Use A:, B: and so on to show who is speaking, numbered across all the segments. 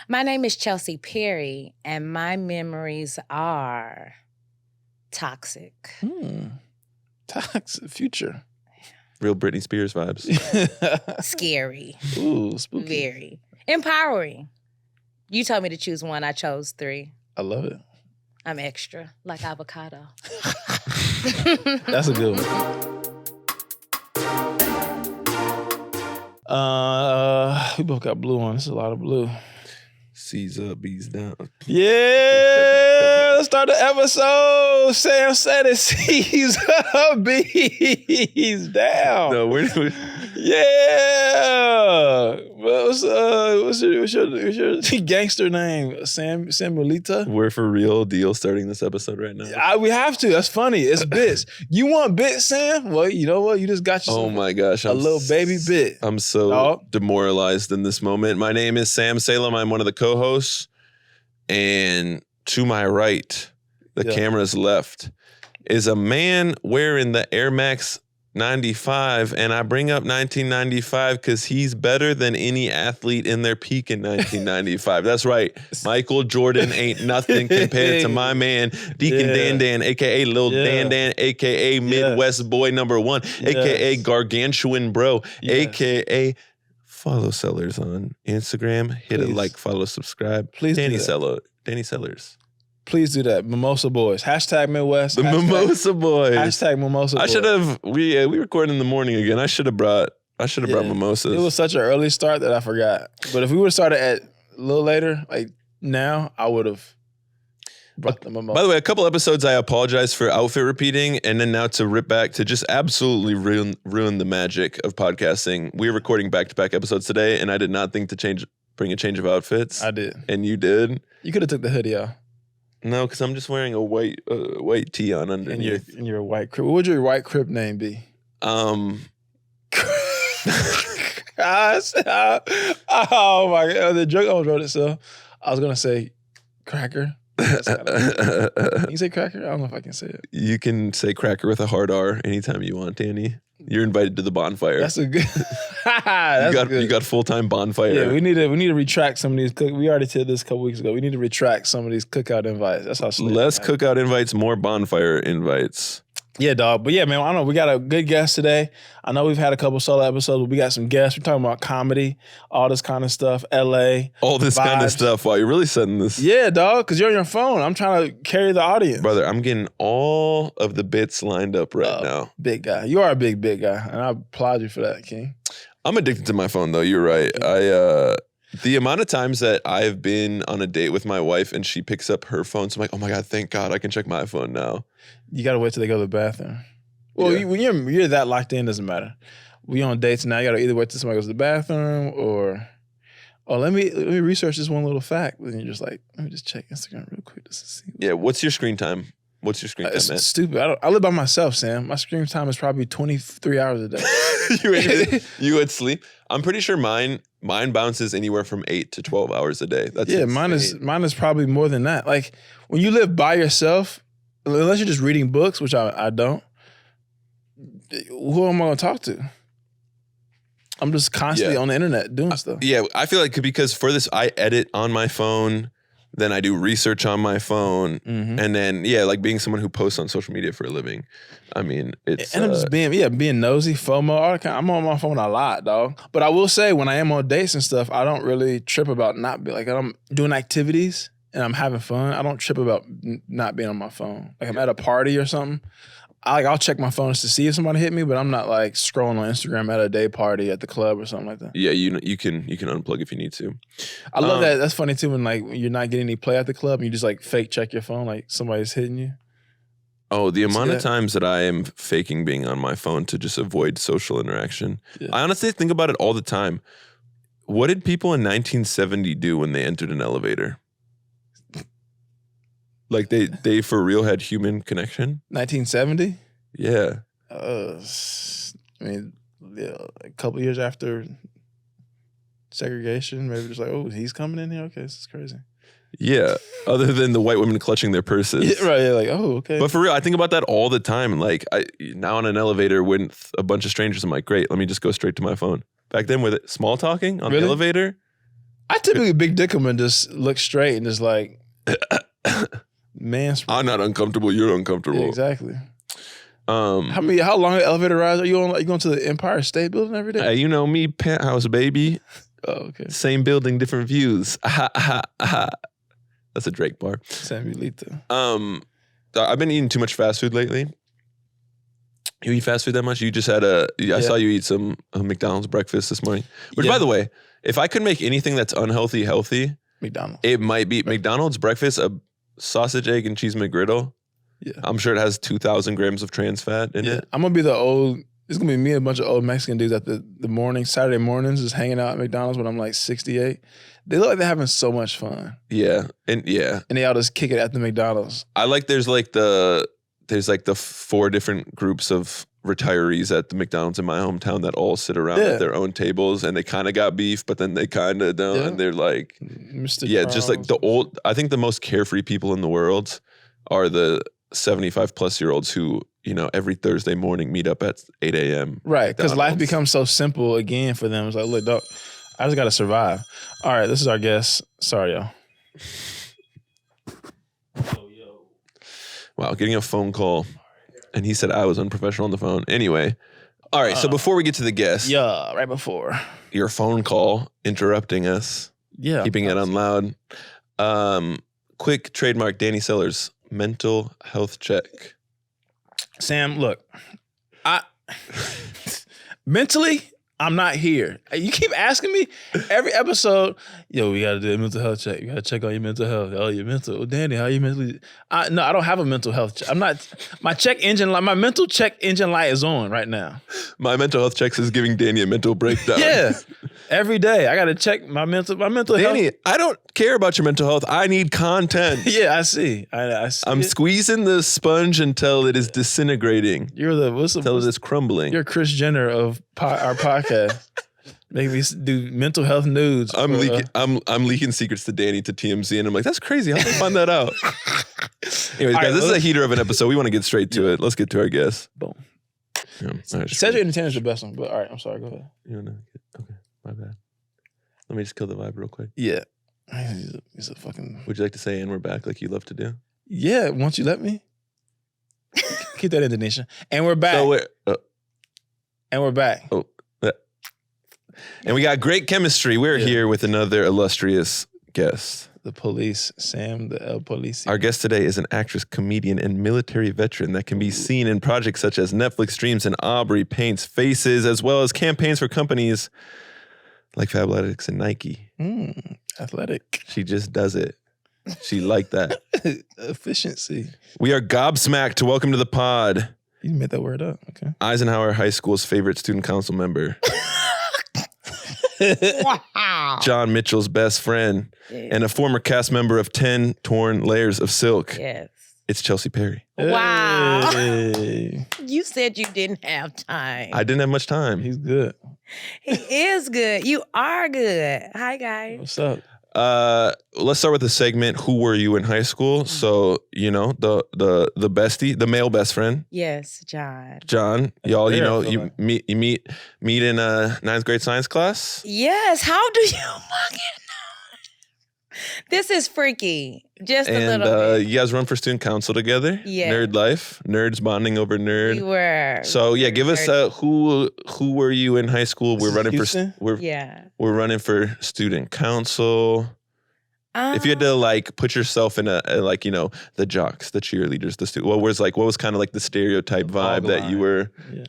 A: My name is Chelcye Perry, and my memories are toxic.
B: Toxic future.
C: Real Britney Spears vibes.
A: Scary.
B: Ooh, spooky.
A: Very. Empowering. You told me to choose one. I chose 3.
B: I love it.
A: I'm extra, like avocado.
B: That's a good one. We both got blue on. This is a lot of blue.
C: C's up, B's down.
B: Yeah, let's start the episode. Sam said it. C's up, B's down.
C: No, we're
B: Yeah. What's your gangster name? Samuelita?
C: we're for real deal starting this episode right now.
B: We have to. That's funny. It's bits. You want bits, Sam? Well, you know what? You just got yourself
C: Oh my gosh.
B: a little baby bit.
C: I'm so demoralized in this moment. My name is Sam Salem. I'm one of the co-hosts. And to my right, the camera's left, is a man wearing the Air Max 95. And I bring up 1995 because he's better than any athlete in their peak in 1995. That's right. Michael Jordan ain't nothing compared to my man, Deacon Dan Dan, a.k.a. Lil Dan Dan, a.k.a. Midwest Boy #1, a.k.a. Gargantuan Bro, a.k.a. follow Sellers on Instagram. Hit a like, follow, subscribe.
B: Please
C: Danny Sellers.
B: Please do that. Mimosa Boys. Hashtag Midwest.
C: Mimosa Boys.
B: Hashtag Mimosa Boys.
C: I should have, we recorded in the morning again. I should have brought mimosas.
B: It was such an early start that I forgot. But if we would have started at a little later, like now, I would have brought the mimosa.
C: By the way, a couple episodes I apologize for outfit repeating, and then now to rip back to just absolutely ruin the magic of podcasting. We're recording back-to-back episodes today, and I did not think to bring a change of outfits.
B: I did.
C: And you did.
B: You could have took the hoodie off.
C: No, because I'm just wearing a white tee on underneath.
B: And you're a white crip. What would your white crip name be?
C: Oh
B: my God. The joke almost wrote itself. I was going to say Cracker. Can you say Cracker? I don't know if I can say it.
C: You can say Cracker with a hard R anytime you want, Danny. You're invited to the bonfire.
B: That's a good.
C: You got full-time bonfire.
B: Yeah, we need to retract some of these. We already did this a couple weeks ago. We need to retract some of these cookout invites. That's how.
C: Less cookout invites, more bonfire invites.
B: Yeah, dog. But yeah, man, I don't know. We got a good guest today. I know we've had a couple solo episodes, but we got some guests. We're talking about comedy, all this kind of stuff, LA.
C: All this kind of stuff. Wow, you're really setting this.
B: Yeah, dog, because you're on your phone. I'm trying to carry the audience.
C: Brother, I'm getting all of the bits lined up right now.
B: Big guy. You are a big guy, and I applaud you for that, King.
C: I'm addicted to my phone, though. You're right. The amount of times that I've been on a date with my wife and she picks up her phone, so I'm like, oh my God, thank God I can check my phone now.
B: You got to wait till they go to the bathroom. Well, when you're that locked in, doesn't matter. We on dates now. You got to either wait till somebody goes to the bathroom or, let me research this one little fact. And you're just like, let me just check Instagram real quick just to see.
C: Yeah, what's your screen time? What's your screen time, man?
B: It's stupid. I live by myself, Sam. My screen time is probably 23 hours a day.
C: You would sleep? I'm pretty sure mine bounces anywhere from 8 to 12 hours a day. That's
B: mine is probably more than that. Like when you live by yourself, unless you're just reading books, which I don't, who am I going to talk to? I'm just constantly on the internet doing stuff.
C: Yeah, I feel like because for this, I edit on my phone, then I do research on my phone, and then like being someone who posts on social media for a living. I mean, it's
B: and I'm just being nosy, FOMO. All that kind. I'm on my phone a lot, dog. But I will say, when I am on dates and stuff, I don't really trip about I'm doing activities and I'm having fun. I don't trip about not being on my phone. Like I'm at a party or something. I'll check my phone to see if somebody hit me, but I'm not like scrolling on Instagram at a day party at the club or something like that.
C: Yeah, you can unplug if you need to.
B: I love that. That's funny too when like you're not getting any play at the club and you just like fake check your phone like somebody's hitting you.
C: Oh, the amount of times that I am faking being on my phone to just avoid social interaction. Yeah. I honestly think about it all the time. What did people in 1970 do when they entered an elevator? Like they for real had human connection?
B: 1970?
C: Yeah.
B: I mean, a couple years after segregation, maybe just like, oh, he's coming in here? Okay, this is crazy.
C: Yeah, other than the white women clutching their purses.
B: Yeah, right, like, oh, okay.
C: But for real, I think about that all the time. Like, now on an elevator with a bunch of strangers, I'm like, great, let me just go straight to my phone. Back then with small talking on the elevator,
B: I typically big dick them and just look straight and just like, man.
C: I'm not uncomfortable. You're uncomfortable.
B: Yeah, exactly.
C: How
B: How long elevator rides are you on? Like, you going to the Empire State Building every day?
C: you know me, penthouse baby.
B: Oh, okay.
C: Same building, different views. That's a Drake bar.
B: Samuelito.
C: I've been eating too much fast food lately. You eat fast food that much? You just had I saw you eat some McDonald's breakfast this morning. Which, by the way, if I could make anything that's unhealthy healthy,
B: McDonald's.
C: it might be McDonald's breakfast, a sausage, egg, and cheese McGriddle.
B: Yeah.
C: I'm sure it has 2,000 grams of trans fat in it.
B: I'm going to be it's going to be me and a bunch of old Mexican dudes at the morning, Saturday mornings, just hanging out at McDonald's when I'm like 68. They look like they're having so much fun.
C: Yeah. And
B: they all just kick it at the McDonald's.
C: I like there's like the 4 different groups of retirees at the McDonald's in my hometown that all sit around at their own tables, and they kind of got beef, but then they kind of don't. Yeah. And they're like,
B: Mr.
C: Yeah,
B: Charles.
C: just like I think the most carefree people in the world are the 75 plus year olds who, every Thursday morning meet up at 8 a.m.
B: Right, because life becomes so simple again for them. It's like, look, dog, I just got to survive. All right, this is our guest. Sorry, y'all.
C: Wow, getting a phone call, and he said I was unprofessional on the phone. Anyway, all right, so before we get to the guest.
B: Yeah, right before.
C: Your phone call interrupting us.
B: Yeah.
C: Keeping it on loud. Quick trademark, Danny Sellers, mental health check.
B: Sam, look, mentally, I'm not here. You keep asking me every episode, yo, we got to do a mental health check. You got to check on your mental health. Oh, your mental. Oh, Danny, how you mentally? No, I don't have a mental health check. I'm not, my mental check engine light is on right now.
C: My mental health checks is giving Danny a mental breakdown.
B: Yeah. Every day, I got to check my mental health.
C: Danny, I don't care about your mental health. I need content.
B: Yeah, I see. I see.
C: I'm squeezing the sponge until it is disintegrating.
B: You're
C: until it is crumbling.
B: You're Kris Jenner of our podcast. Make me do mental health nudes.
C: I'm leaking secrets to Danny to TMZ, and I'm like, that's crazy. How'd they find that out? Anyways, guys, this is a heater of an episode. We want to get straight to it. Let's get to our guest.
B: Boom.
C: Yeah,
B: Cedric Entertainer is the best one, but all right, I'm sorry. Go ahead.
C: Okay, my bad. Let me just kill the vibe real quick.
B: Yeah. He's a fucking...
C: Would you like to say, and we're back, like you love to do?
B: Yeah, once you let me. Keep that Indonesian. And we're back. And we're back.
C: Oh. And we got great chemistry. We're here with another illustrious guest.
B: The police, Sam, the El Police.
C: Our guest today is an actress, comedian, and military veteran that can be seen in projects such as Netflix Streams and Aubrey Paints Faces, as well as campaigns for companies like Fabletics and Nike.
B: Athletic.
C: She just does it. She like that.
B: Efficiency.
C: We are gobsmacked to welcome to the pod.
B: You made that word up. Okay.
C: Eisenhower High School's favorite student council member.
A: Wow.
C: John Mitchell's best friend and a former cast member of 10 Torn Layers of Silk.
A: Yes.
C: It's Chelcye Perry.
A: Wow.
B: Hey.
A: You said you didn't have time.
C: I didn't have much time.
B: He's good.
A: He is good. You are good. Hi, guys.
B: What's up?
C: Let's start with the segment. Who were you in high school? So, the bestie, the male best friend.
A: Yes, John.
C: John, y'all, you meet in a 9th grade science class.
A: Yes. How do you fucking know? This is freaky. Just a little bit.
C: You guys run for student council together.
A: Yeah.
C: Nerd life. Nerds bonding over nerd.
A: We were.
C: So yeah, give us who were you in high school? We're running
B: Houston?
C: we're running for student council. If you had to put yourself in a the jocks, the cheerleaders, the student, what was kind of like the stereotype vibe that you were?
B: Yeah.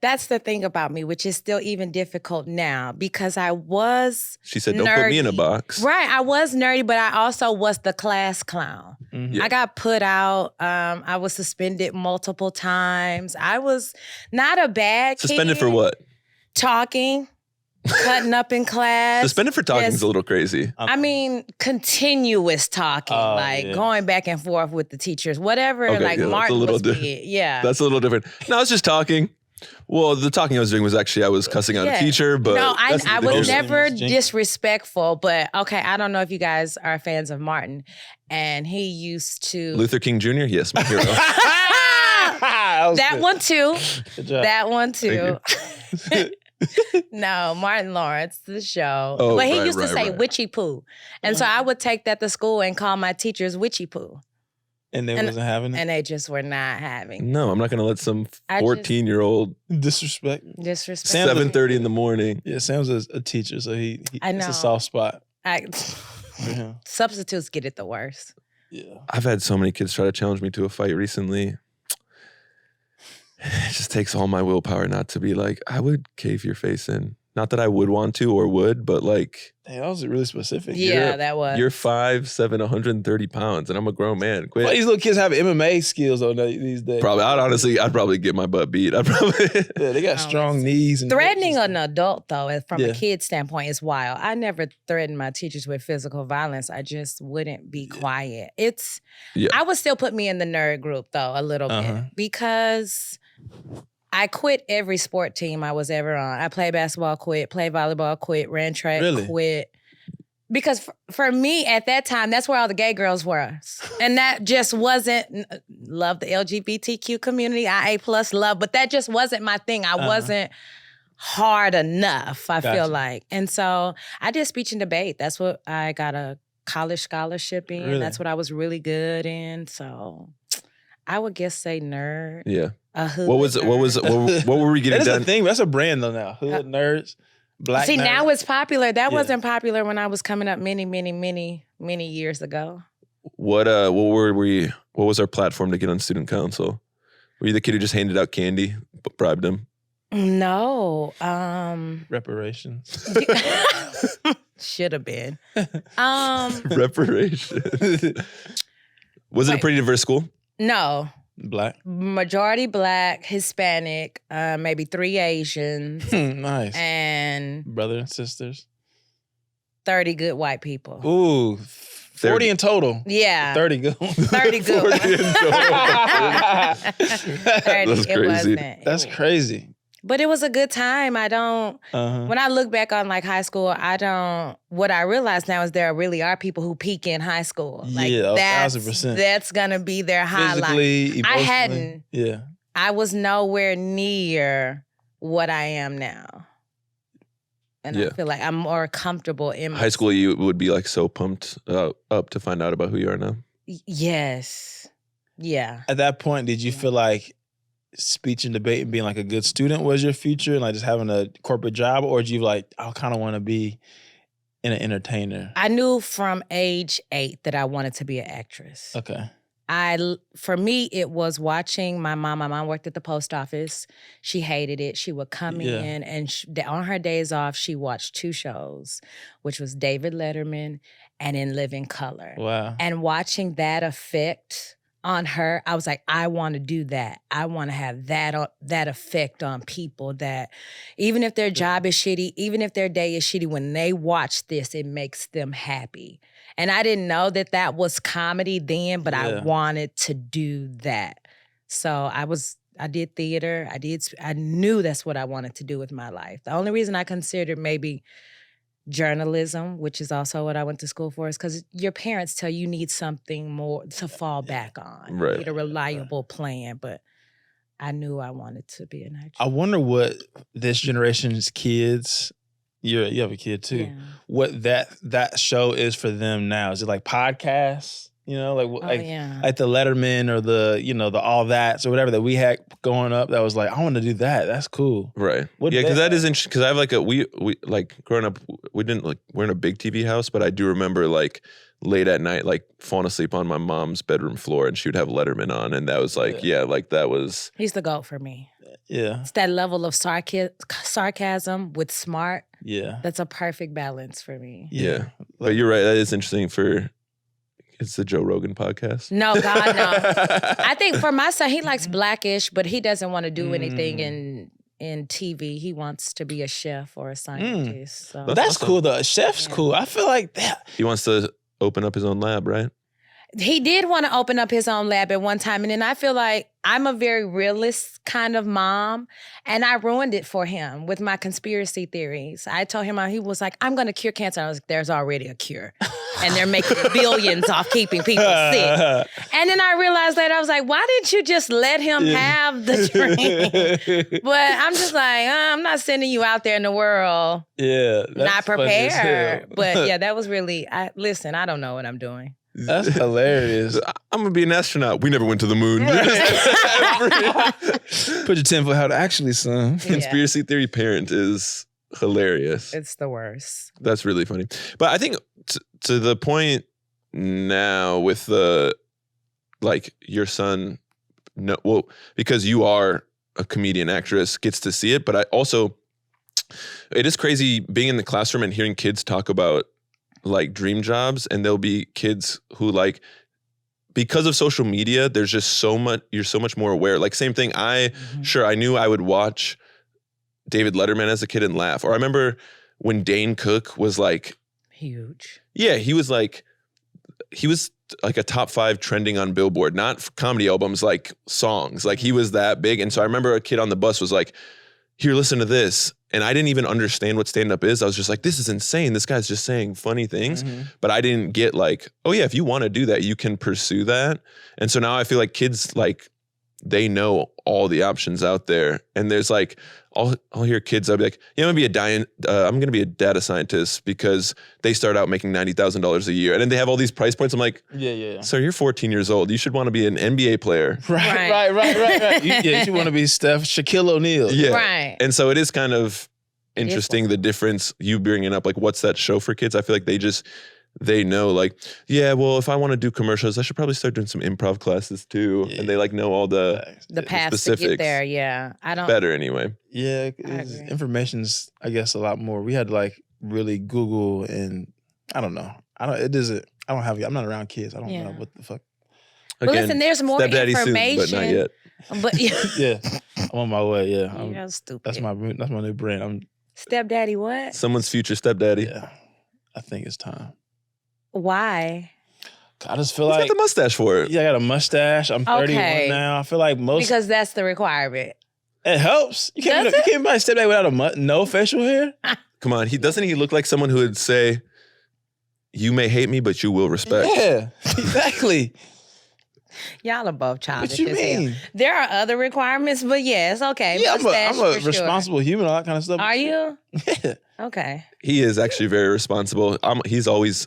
A: That's the thing about me, which is still even difficult now because I was
C: She said, "Don't
A: nerdy.
C: put me in a box."
A: Right, I was nerdy, but I also was the class clown.
B: Mm-hmm.
C: Yeah.
A: I got put out. I was suspended multiple times. I was not a bad kid.
C: Suspended for what?
A: Talking, cutting up in class.
C: Suspended for talking is
A: Yes.
C: a little crazy.
A: I mean, continuous talking, going back and forth with the teachers, whatever.
C: Okay,
A: like
C: yeah, that's a
A: Martin
C: little
A: was
C: different.
A: being. Yeah.
C: That's a little different. No, I was just talking. Well, the talking I was doing was actually I was cussing out a teacher, but
A: no,
C: that's
A: I
C: neither
A: was
C: here.
A: never disrespectful. But okay, I don't know if you guys are fans of Martin, and he used to
C: Luther King Jr. Yes, my hero.
A: that one too.
B: Good job.
A: That one too. No, Martin Lawrence, the show.
C: Oh,
A: but he
C: right,
A: used to
C: right,
A: say
C: right.
A: witchy poo. And so I would take that to school and call my teachers witchy poo.
B: And they wasn't having it?
A: And they just were not having.
C: No, I'm not going to let some 14-year-old
B: disrespect.
C: 7:30 in the morning.
B: Yeah, Sam's a teacher, so he
A: I know.
B: It's a soft spot.
A: Substitutes get it the worst.
B: Yeah.
C: I've had so many kids try to challenge me to a fight recently. It just takes all my willpower not to be like, I would cave your face in. Not that I would want to or would, but like.
B: Hey, that was really specific.
A: Yeah, that was.
C: You're 5'7", 130 pounds, and I'm a grown man. Quit.
B: Well, these little kids have MMA skills on these days.
C: Probably. I'd probably get my butt beat.
B: Yeah, they got strong knees. And
A: threatening an adult, though, from a kid's standpoint, is wild. I never threatened my teachers with physical violence. I just wouldn't be quiet. I would still put me in the nerd group, though, a little bit, because I quit every sport team I was ever on. I played basketball, quit, played volleyball, quit, ran track, quit. Because for me at that time, that's where all the gay girls were. And that just wasn't, love the LGBTQ community, IA plus love, but that just wasn't my thing. I wasn't hard enough, I feel like. And so I did speech and debate. That's what I got a college scholarship in. That's what I was really good in. So I would guess say nerd.
C: Yeah.
A: What
C: were we getting
B: done?
C: That's
B: a thing. That's a brand though now. Hood nerds, black nerds.
A: Now it's popular. That wasn't popular when I was coming up many years ago.
C: What was our platform to get on student council? Were you the kid who just handed out candy, bribed them?
A: No.
B: Reparations.
A: Should have been.
C: Reparations. Was it a pretty diverse school?
A: No.
B: Black?
A: Majority Black, Hispanic, maybe 3 Asians.
B: Nice.
A: And
B: brother and sisters.
A: 30 good white people.
B: Ooh, 40 in total.
A: Yeah.
B: 30 good ones.
A: 30 good ones. 30
C: That's crazy.
B: That's crazy.
A: But it was a good time. I don't, when I look back on like high school, what I realize now is there really are people who peak in high school. Like,
B: yeah, 1,000%.
A: That's going to be their highlight.
B: Physically, emotionally.
A: I hadn't.
B: Yeah.
A: I was nowhere near what I am now. And I feel like I'm more comfortable in
C: high school. You would be like so pumped up to find out about who you are now.
A: Yes. Yeah.
B: At that point, did you feel like speech and debate and being like a good student was your future and like just having a corporate job, or did you like, I kind of want to be an entertainer?
A: I knew from age 8 that I wanted to be an actress.
B: Okay.
A: For me, it was watching my mom. My mom worked at the post office. She hated it. She would come in and on her days off, she watched 2 shows, which was David Letterman and In Living Color.
B: Wow.
A: And watching that effect on her, I was like, I want to do that. I want to have that effect on people, that even if their job is shitty, even if their day is shitty, when they watch this, it makes them happy. And I didn't know that was comedy then, but I wanted to do that. So I did theater. I knew that's what I wanted to do with my life. The only reason I considered maybe journalism, which is also what I went to school for, is because your parents tell you need something more to fall back on.
C: Right.
A: You need a reliable plan, but I knew I wanted to be an actress.
B: I wonder what this generation's kids, you have a kid too, what that show is for them now. Is it like podcasts? You know, like the Letterman or the All That's or whatever that we had going up. That was like, I want to do that. That's cool,
C: right? Because that is interesting. Because I have like we like growing up, we're in a big TV house, but I do remember like late at night, like falling asleep on my mom's bedroom floor, and she would have Letterman on, and that was like, like that was.
A: He's the GOAT for me.
B: Yeah,
A: it's that level of sarcasm with smart.
B: Yeah,
A: that's a perfect balance for me.
C: Yeah, but you're right. That is interesting for. It's the Joe Rogan podcast.
A: No, God, no. I think for my son, he likes Blackish, but he doesn't want to do anything in TV. He wants to be a chef or a scientist. So.
B: That's cool though. A chef's cool. I feel like that.
C: He wants to open up his own lab, right?
A: He did want to open up his own lab at one time. And then I feel like I'm a very realist kind of mom. And I ruined it for him with my conspiracy theories. I told him, he was like, I'm going to cure cancer. I was like, there's already a cure. And they're making billions off keeping people sick. And then I realized later, I was like, why didn't you just let him have the dream? But I'm just like, I'm not sending you out there in the world not prepared. But yeah, that was really, listen, I don't know what I'm doing.
B: That's hilarious.
C: I'm gonna be an astronaut. We never went to the moon.
B: Put your 10-foot hat actually, son.
C: Conspiracy theory parent is hilarious.
A: It's the worst.
C: That's really funny. But I think to the point now with your son, because you are a comedian actress, gets to see it. But it is crazy being in the classroom and hearing kids talk about like dream jobs, and there'll be kids who like, because of social media, there's just you're so much more aware. Like same thing. I knew I would watch David Letterman as a kid and laugh. Or I remember when Dane Cook was like
A: huge.
C: Yeah, he was like a top 5 trending on Billboard, not comedy albums, like songs. Like he was that big. And so I remember a kid on the bus was like, here, listen to this. And I didn't even understand what stand-up is. I was just like, this is insane. This guy's just saying funny things. But I didn't get like, oh yeah, if you want to do that, you can pursue that. And so now I feel like kids, like, they know all the options out there. And there's like, I'll hear kids, I'll be like, yeah, I'm going to be a data scientist because they start out making $90,000 a year. And then they have all these price points. I'm like, yeah. So you're 14 years old. You should want to be an NBA player.
B: Right. You should want to be Shaquille O'Neal.
C: Yeah.
A: Right.
C: And so it is kind of interesting, the difference, you bringing up, like, what's that show for kids? I feel like they know, like, yeah, well, if I want to do commercials, I should probably start doing some improv classes too. And they like know all the
A: paths
C: specifics.
A: To get there. Yeah. I don't.
C: Better anyway.
B: Yeah. Information's, I guess, a lot more. We had to like really Google, and I don't know. I'm not around kids. I don't know what the fuck.
A: Well, listen, there's more information.
C: Soon, but not yet.
A: But
B: yeah, I'm on my way. Yeah.
A: You're stupid.
B: That's my new brand.
A: Stepdaddy what?
C: Someone's future stepdaddy.
B: Yeah. I think it's time.
A: Why?
B: I just feel
C: He's
B: like
C: got the mustache for it.
B: Yeah, I got a mustache. I'm 31 now. I feel like
A: because that's the requirement.
B: It helps. You can't be a stepdad without no facial hair.
C: Come on, doesn't he look like someone who would say, "You may hate me, but you will respect."
B: Yeah, exactly.
A: Y'all are both childish.
B: What you mean?
A: There are other requirements, but yes, okay.
B: Yeah, I'm a responsible human, all that kind of stuff.
A: Are you?
B: Yeah.
A: Okay.
C: He is actually very responsible. He's always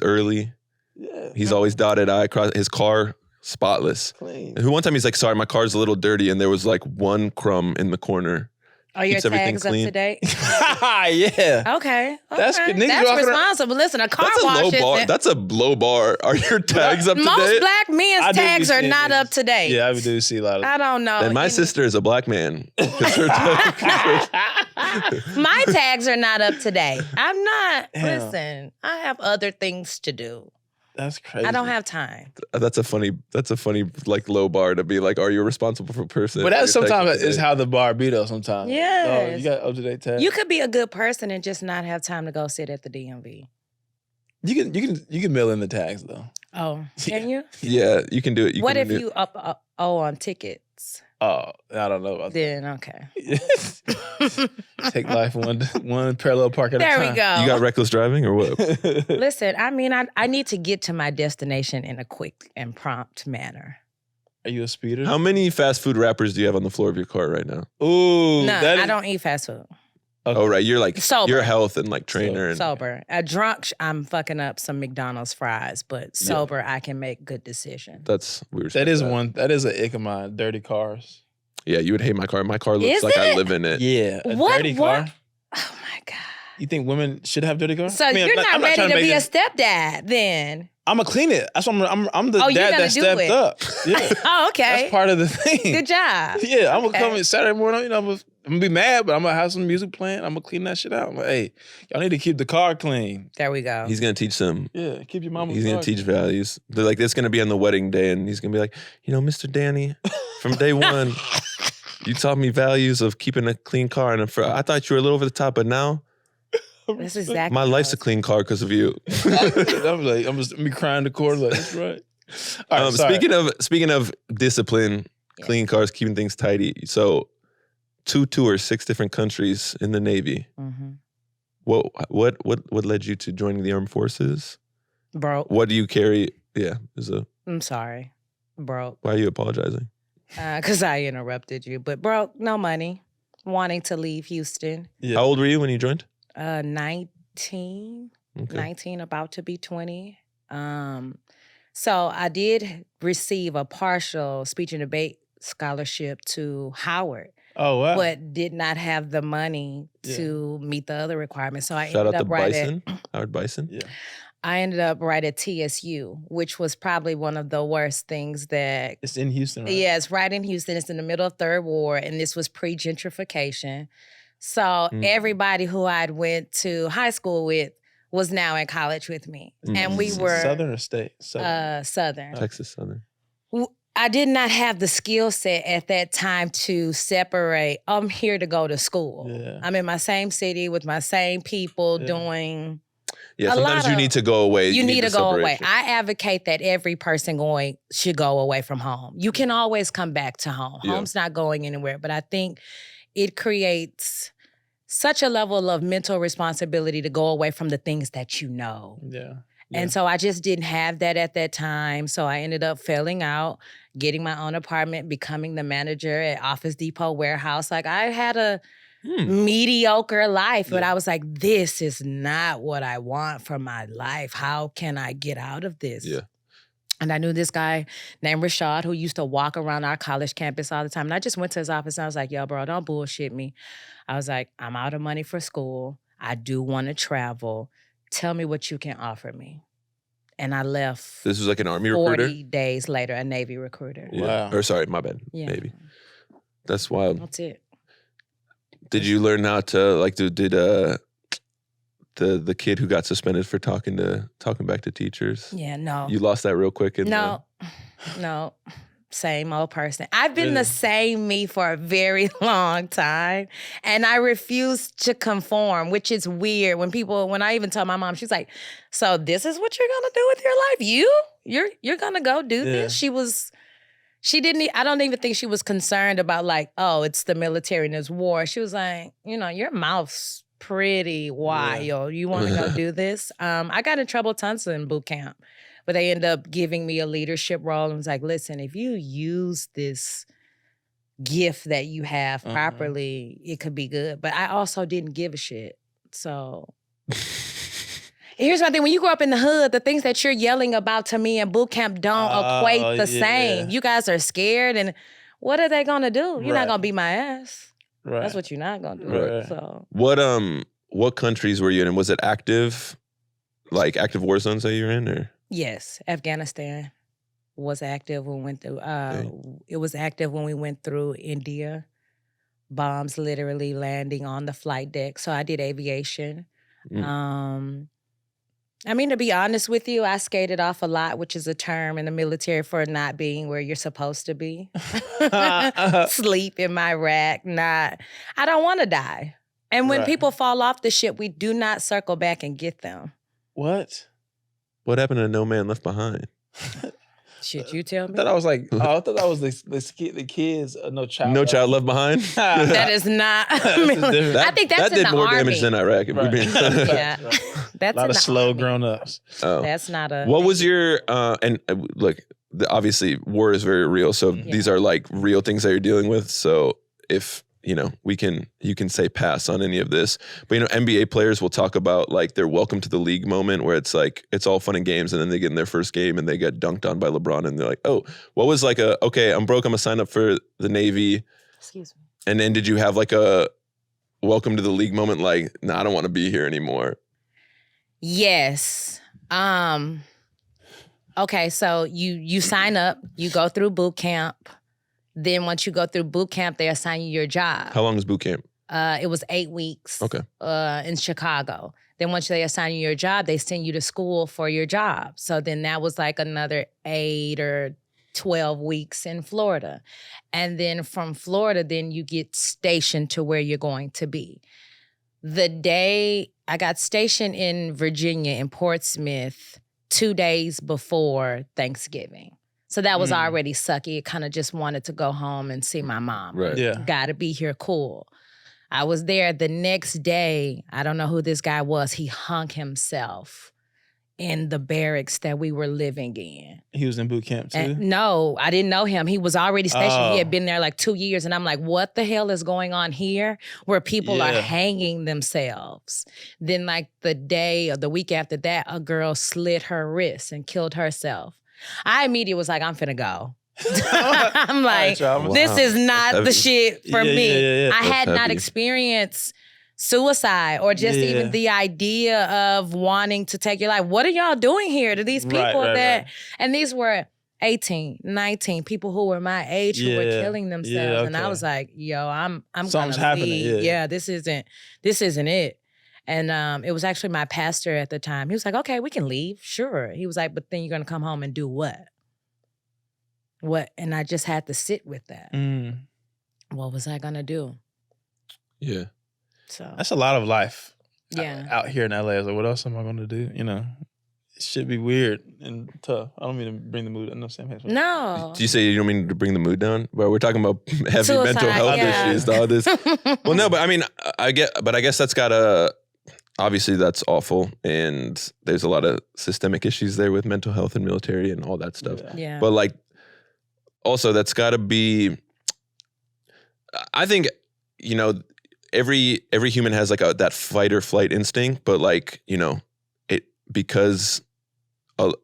C: early. Yeah. He's always dotted I across his car, spotless.
B: Clean.
C: And one time he's like, sorry, my car's a little dirty, and there was like one crumb in the corner.
A: Are your tags up to date?
B: Yeah.
A: Okay.
B: That's good.
A: That's responsible. Listen, a car wash is...
C: That's a low bar. Are your tags up to date?
A: Most black men's tags are not up to date.
B: Yeah, I do see a lot of...
A: I don't know.
C: And my sister is a black man.
A: My tags are not up to date. I'm not... Listen, I have other things to do.
B: That's crazy.
A: I don't have time.
C: That's a funny like low bar to be like, are you a responsible person?
B: But that sometimes is how the bar be though sometimes.
A: Yeah.
B: Oh, you got up-to-date tags.
A: You could be a good person and just not have time to go sit at the DMV.
B: You can mail in the tags though.
A: Oh, can you?
C: Yeah, you can do it.
A: What if you owe on tickets?
B: Oh, I don't know about
A: that. Then okay.
B: Take life one parallel park at a time.
A: There we go.
C: You got reckless driving or what?
A: Listen, I mean, I need to get to my destination in a quick and prompt manner.
B: Are you a speeder?
C: How many fast food wrappers do you have on the floor of your car right now?
B: Ooh,
A: none. I don't eat fast food.
C: Okay. Oh, right. You're like
A: sober.
C: You're health and like trainer.
A: Sober. Drunk, I'm fucking up some McDonald's fries, but sober, I can make good decisions.
C: That's weird.
B: That is an ick of mine. Dirty cars.
C: Yeah, you would hate my car. My car looks like I live in it.
B: Yeah, dirty car.
A: Oh my God.
B: You think women should have dirty cars?
A: So you're not ready to be a stepdad then?
B: I'm gonna clean it. That's what I'm the dad that stepped up. Yeah.
A: Oh, okay.
B: That's part of the thing.
A: Good job.
B: Yeah, I'm gonna come in Saturday morning. You know, I'm gonna be mad, but I'm gonna have some music playing. I'm gonna clean that shit out. I'm like, hey, y'all need to keep the car clean.
A: There we go.
C: He's gonna teach them.
B: Yeah, keep your mama.
C: He's gonna teach values. They're like, it's gonna be on the wedding day, and he's gonna be like, you know, Mr. Danny, from day one, you taught me values of keeping a clean car, and I thought you were a little over the top, but now
A: That's exactly.
C: My life's a clean car because of you.
B: I'm like, I'm just me crying the cord. Like, that's right. All right,
C: speaking of discipline, clean cars, keeping things tidy. So, 2 tours, 6 different countries in the Navy. Mm-hmm. What led you to joining the armed forces?
A: Broke.
C: What do you carry? Yeah,
A: I'm sorry, broke.
C: Why are you apologizing?
A: Because I interrupted you, but broke, no money, wanting to leave Houston.
C: Yeah. How old were you when you joined?
A: 19. Okay. 19, about to be 20. So I did receive a partial speech and debate scholarship to Howard.
B: Oh, wow.
A: But did not have the money to meet the other requirements. So I
C: Shout
A: ended
C: out
A: up
C: to Bison, Howard Bison.
B: Yeah.
A: I ended up right at TSU, which was probably one of the worst things that...
B: It's in Houston, right?
A: Yeah, it's right in Houston. It's in the middle of Third Ward, and this was pre-gentrification. So everybody who I'd went to high school with was now in college with me. And we were...
B: Southern or state?
A: Southern.
C: Texas Southern.
A: I did not have the skill set at that time to separate, I'm here to go to school. Yeah. I'm in my same city with my same people doing...
C: Yeah, sometimes you need to go away.
A: You need to go away. I advocate that every person going should go away from home. You can always come back to home. Home's not going anywhere. But I think it creates such a level of mental responsibility to go away from the things that you know.
B: Yeah.
A: And so I just didn't have that at that time. So I ended up failing out, getting my own apartment, becoming the manager at Office Depot Warehouse. Like I had a mediocre life, but I was like, this is not what I want for my life. How can I get out of this?
C: Yeah.
A: And I knew this guy named Rashad who used to walk around our college campus all the time. And I just went to his office and I was like, yo, bro, don't bullshit me. I was like, I'm out of money for school. I do want to travel. Tell me what you can offer me. And I left.
C: This was like an Army recruiter?
A: 40 days later, a Navy recruiter.
C: Yeah. Wow. Or sorry, my bad. Yeah. Navy. That's wild.
A: That's it.
C: Did you learn how to, like, did the kid who got suspended for talking back to teachers?
A: Yeah, no.
C: You lost that real quick?
A: No. Same old person. I've been the same me for a very long time, and I refuse to conform, which is weird. When I even tell my mom, she's like, so this is what you're gonna do with your life? You're gonna go do this? I don't even think she was concerned about like, oh, it's the military and there's war. She was like, your mouth's pretty wild. You want to go do this? I got in trouble tons in boot camp, but they ended up giving me a leadership role and was like, listen, if you use this gift that you have properly, it could be good. But I also didn't give a shit. So... Here's my thing. When you grow up in the hood, the things that you're yelling about to me in boot camp don't equate the same. You guys are scared, and what are they gonna do? You're not gonna beat my ass. Right. That's what you're not gonna do. Right. So
C: what countries were you in? And was it active war zones that you were in, or?
A: Yes, Afghanistan was active when we went through. It was active when we went through India. Bombs literally landing on the flight deck. So I did aviation. To be honest with you, I skated off a lot, which is a term in the military for not being where you're supposed to be. Sleep in my rack, I don't want to die. And when people fall off the ship, we do not circle back and get them.
B: What?
C: What happened to No Man Left Behind?
A: Should you tell me?
B: I thought that was the kids. No Child.
C: No Child Left Behind.
A: That is not. I think that's in the Army. That did more damage
C: than Iraq.
A: Yeah, that's
B: a lot of slow grown ups.
C: Oh.
A: That's not a.
C: What was your look? Obviously, war is very real. So these are like real things that you're dealing with. So if you can say pass on any of this. But NBA players will talk about like their welcome to the league moment where it's like it's all fun and games, and then they get in their first game and they get dunked on by LeBron, and they're like, oh, what was like okay, I'm broke, I'm gonna sign up for the Navy.
A: Excuse me.
C: And then did you have like a welcome to the league moment, like, nah, I don't want to be here anymore?
A: Yes. Okay, so you sign up, you go through boot camp. Then once you go through boot camp, they assign you your job.
C: How long is boot camp?
A: It was 8 weeks.
C: Okay.
A: In Chicago. Then once they assign you your job, they send you to school for your job. So then that was like another 8 or 12 weeks in Florida. And then from Florida, then you get stationed to where you're going to be. The day got stationed in Virginia in Portsmouth 2 days before Thanksgiving. So that was already sucky. It kind of just wanted to go home and see my mom.
C: Right.
B: Yeah.
A: Gotta be here, cool. I was there the next day. I don't know who this guy was. He hung himself in the barracks that we were living in.
B: He was in boot camp too?
A: No, I didn't know him. He was already stationed. He had been there like 2 years. And I'm like, what the hell is going on here where people are hanging themselves? Then like the day or the week after that, a girl slit her wrist and killed herself. I immediately was like, I'm finna go. I'm like, this is not the shit for me. I had not experienced suicide or just even the idea of wanting to take your life. What are y'all doing here to these people and these were 18, 19 people who were my age who were killing themselves. And I was like, yo, I'm
B: something's
A: gonna
B: happening.
A: leave. Yeah, this isn't it. And it was actually my pastor at the time. He was like, okay, we can leave. Sure. He was like, but then you're going to come home and do what? What? And I just had to sit with that. What was I going to do?
C: Yeah.
A: So
B: that's a lot of life
A: out
B: here in LA. I was like, what else am I going to do? You know, it should be weird and tough. I don't mean to bring the mood down.
A: No.
C: Do you say you don't mean to bring the mood down? Well, we're talking about heavy
A: Suicide,
C: mental health issues. All this. Well, no, but I mean, I guess that's gotta. Obviously, that's awful, and there's a lot of systemic issues there with mental health and military and all that stuff.
A: Yeah.
C: But like, also, that's got to be. I think, you know, every human has like that fight or flight instinct, but like, you know, because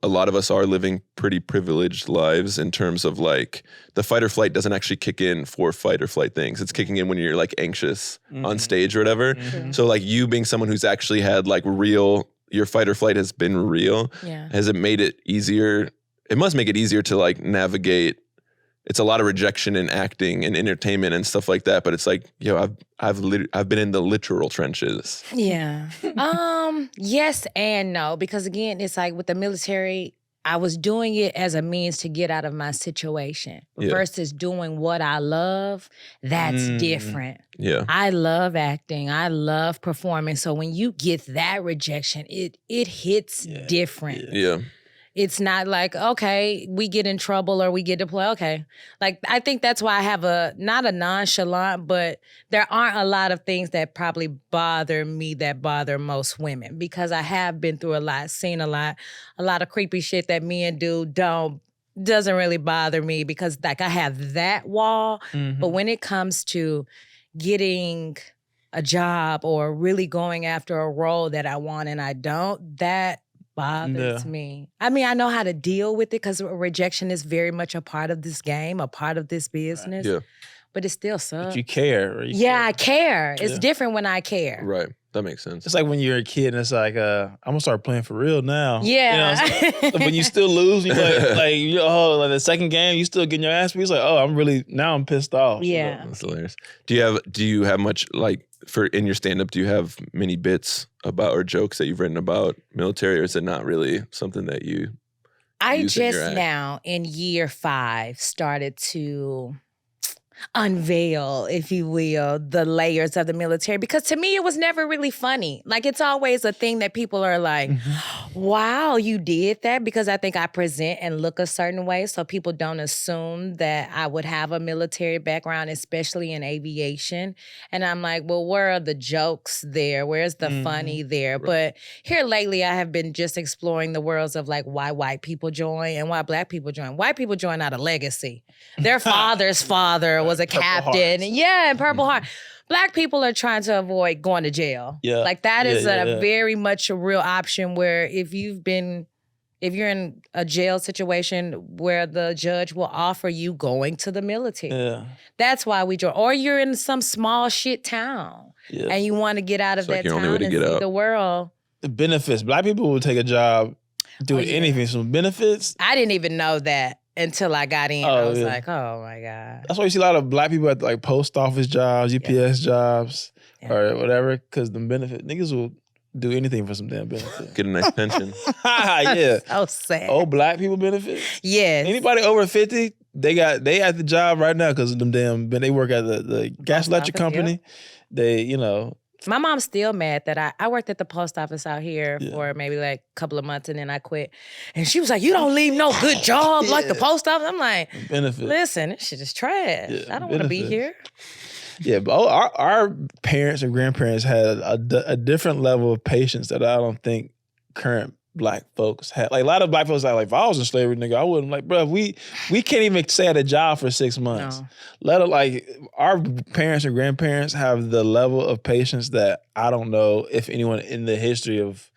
C: a lot of us are living pretty privileged lives in terms of like the fight or flight doesn't actually kick in for fight or flight things. It's kicking in when you're like anxious on stage or whatever. So like you being someone who's actually had like your fight or flight has been real.
A: Yeah.
C: Has it made it easier? It must make it easier to like navigate. It's a lot of rejection in acting and entertainment and stuff like that. But it's like, yo, I've been in the literal trenches.
A: Yeah. Yes and no, because again, it's like with the military, I was doing it as a means to get out of my situation versus doing what I love. That's different.
C: Yeah.
A: I love acting. I love performing. So when you get that rejection, it hits different.
C: Yeah.
A: It's not like, okay, we get in trouble or we get deployed. Okay. Like, I think that's why I have not a nonchalant, but there aren't a lot of things that probably bother me that bother most women because I have been through a lot, seen a lot of creepy shit that men do doesn't really bother me because like I have that wall. But when it comes to getting a job or really going after a role that I want and I don't, that bothers me. I mean, I know how to deal with it because rejection is very much a part of this game, a part of this business.
C: Yeah.
A: But it still sucks.
B: But you care.
A: I care. It's different when I care.
C: Right. That makes sense.
B: It's like when you're a kid and it's like, I'm gonna start playing for real now.
A: Yeah.
B: You know, when you still lose, you like the second game, you still getting your ass beat. It's like, now I'm pissed off.
A: Yeah.
C: That's hilarious. Do you have much like in your stand-up, do you have many bits about or jokes that you've written about military, or is it not really something that you
A: I just now in year 5 started to unveil, if you will, the layers of the military. Because to me, it was never really funny. Like, it's always a thing that people are like, wow, you did that? Because I think I present and look a certain way, so people don't assume that I would have a military background, especially in aviation. And I'm like, well, where are the jokes there? Where's the funny there? Right. But here lately, I have been just exploring the worlds of like why white people join and why black people join. White people join out of legacy. Their father's father was a captain. Yeah, and Purple Heart. Black people are trying to avoid going to jail. Yeah. Like that is very much a real option where if you're in a jail situation where the judge will offer you going to the military. Yeah. That's why we join. Or you're in some small shit town and you want to get out of that town and see the world.
B: The benefits. Black people will take a job doing anything. Some benefits.
A: I didn't even know that until I got in. I was like, oh my God.
B: That's why you see a lot of black people at like post office jobs, UPS jobs, or whatever, because the benefit. Niggas will do anything for some damn benefit.
C: Get a nice pension.
B: Yeah.
A: So sad.
B: Oh, black people benefits?
A: Yes.
B: Anybody over 50, they at the job right now because of them damn, they work at the gas electric company. They,
A: My mom's still mad that I worked at the post office out here for maybe like a couple of months and then I quit. And she was like, you don't leave no good job like the post office. I'm like, listen, this shit is trash. I don't want to be here.
B: Yeah, but our parents and grandparents had a different level of patience that I don't think current Black folks had. Like a lot of Black folks are like, if I was in slavery, nigga, I wouldn't. Like, bro, we can't even stay at a job for 6 months. No. Our parents and grandparents have the level of patience that I don't know if anyone in the history of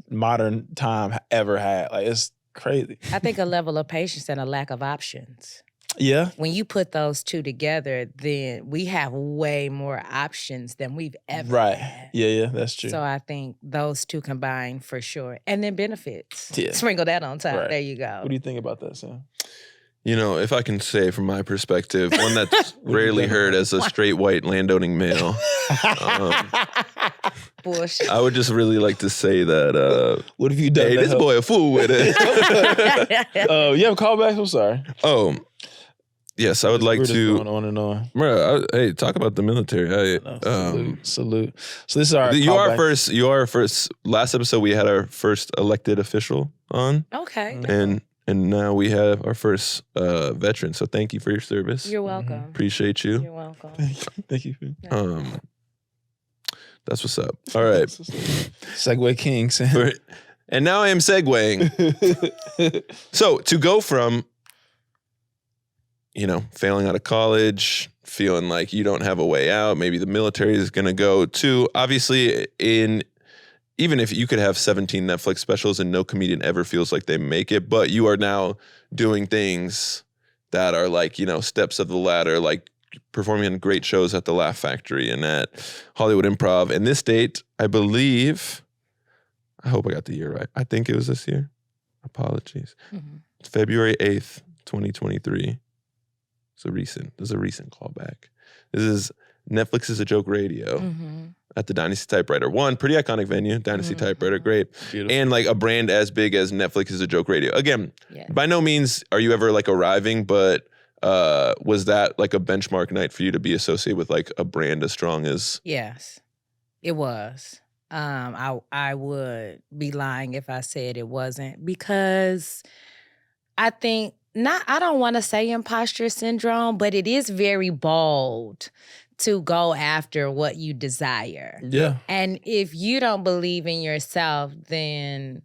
B: modern time ever had. Like, it's crazy.
A: I think a level of patience and a lack of options.
B: Yeah.
A: When you put those two together, then we have way more options than we've ever had.
B: Yeah, that's true.
A: So I think those two combine for sure. And then benefits. Yeah. Sprinkle that on top. Right. There you go.
B: What do you think about that, Sam?
C: You know, if I can say from my perspective, one that's rarely heard as a straight white landowning male.
A: Bullshit.
C: I would just really like to say that.
B: What have you done?
C: Hey, this boy a fool with it.
B: You have callbacks? I'm sorry.
C: Oh. Yes, I would like to.
B: Going on and on.
C: Bro, hey, talk about the military.
B: Salute. So this is our.
C: You are first. Last episode we had our first elected official on.
A: Okay.
C: And now we have our first veteran. So thank you for your service.
A: You're welcome.
C: Appreciate you.
A: You're welcome.
B: Thank you.
C: That's what's up. All right.
B: Segue King. Sam.
C: And now I am segueing. So to go from, failing out of college, feeling like you don't have a way out, maybe the military is going to go to, obviously, even if you could have 17 Netflix specials and no comedian ever feels like they make it, but you are now doing things that are like, steps of the ladder, like performing in great shows at the Laugh Factory and at Hollywood Improv. And this date, I believe, I hope I got the year right. I think it was this year. Apologies. Mm-hmm. February 8th, 2023. This is a recent callback. This is Netflix is a Joke Radio at the Dynasty Typewriter. One, pretty iconic venue, Dynasty Typewriter, great. Beautiful. And like a brand as big as Netflix is a Joke Radio. Again, by no means are you ever like arriving, but was that like a benchmark night for you to be associated with like a brand as strong as?
A: Yes, it was. I would be lying if I said it wasn't, because I think, I don't want to say imposter syndrome, but it is very bold to go after what you desire.
B: Yeah.
A: And if you don't believe in yourself, then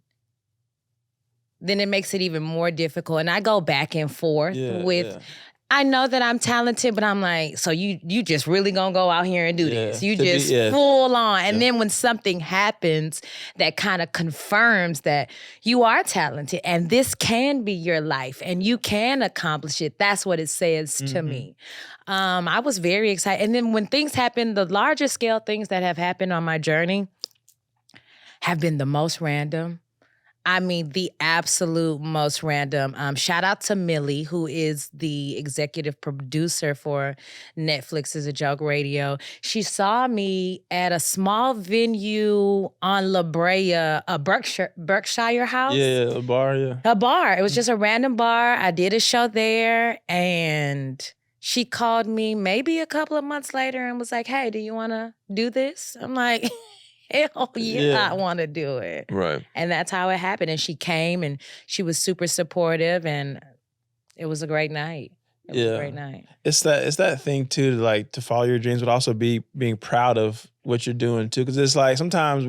A: it makes it even more difficult. And I go back and forth with, I know that I'm talented, but I'm like, so you just really gonna go out here and do this? You just full on. And then when something happens that kind of confirms that you are talented and this can be your life and you can accomplish it, that's what it says to me. I was very excited. And then when things happen, the larger scale things that have happened on my journey have been the most random. I mean, the absolute most random. Shout out to Millie, who is the executive producer for Netflix is a Joke Radio. She saw me at a small venue on La Brea, a Berkshire house.
B: Yeah, a bar, yeah.
A: A bar. It was just a random bar. I did a show there, and she called me maybe a couple of months later and was like, hey, do you want to do this? I'm like... Hell yeah, I want to do it.
C: Right.
A: And that's how it happened. And she came and she was super supportive and it was a great night. It was a great night.
B: It's that thing too, to follow your dreams, but also being proud of what you're doing too. Because it's like sometimes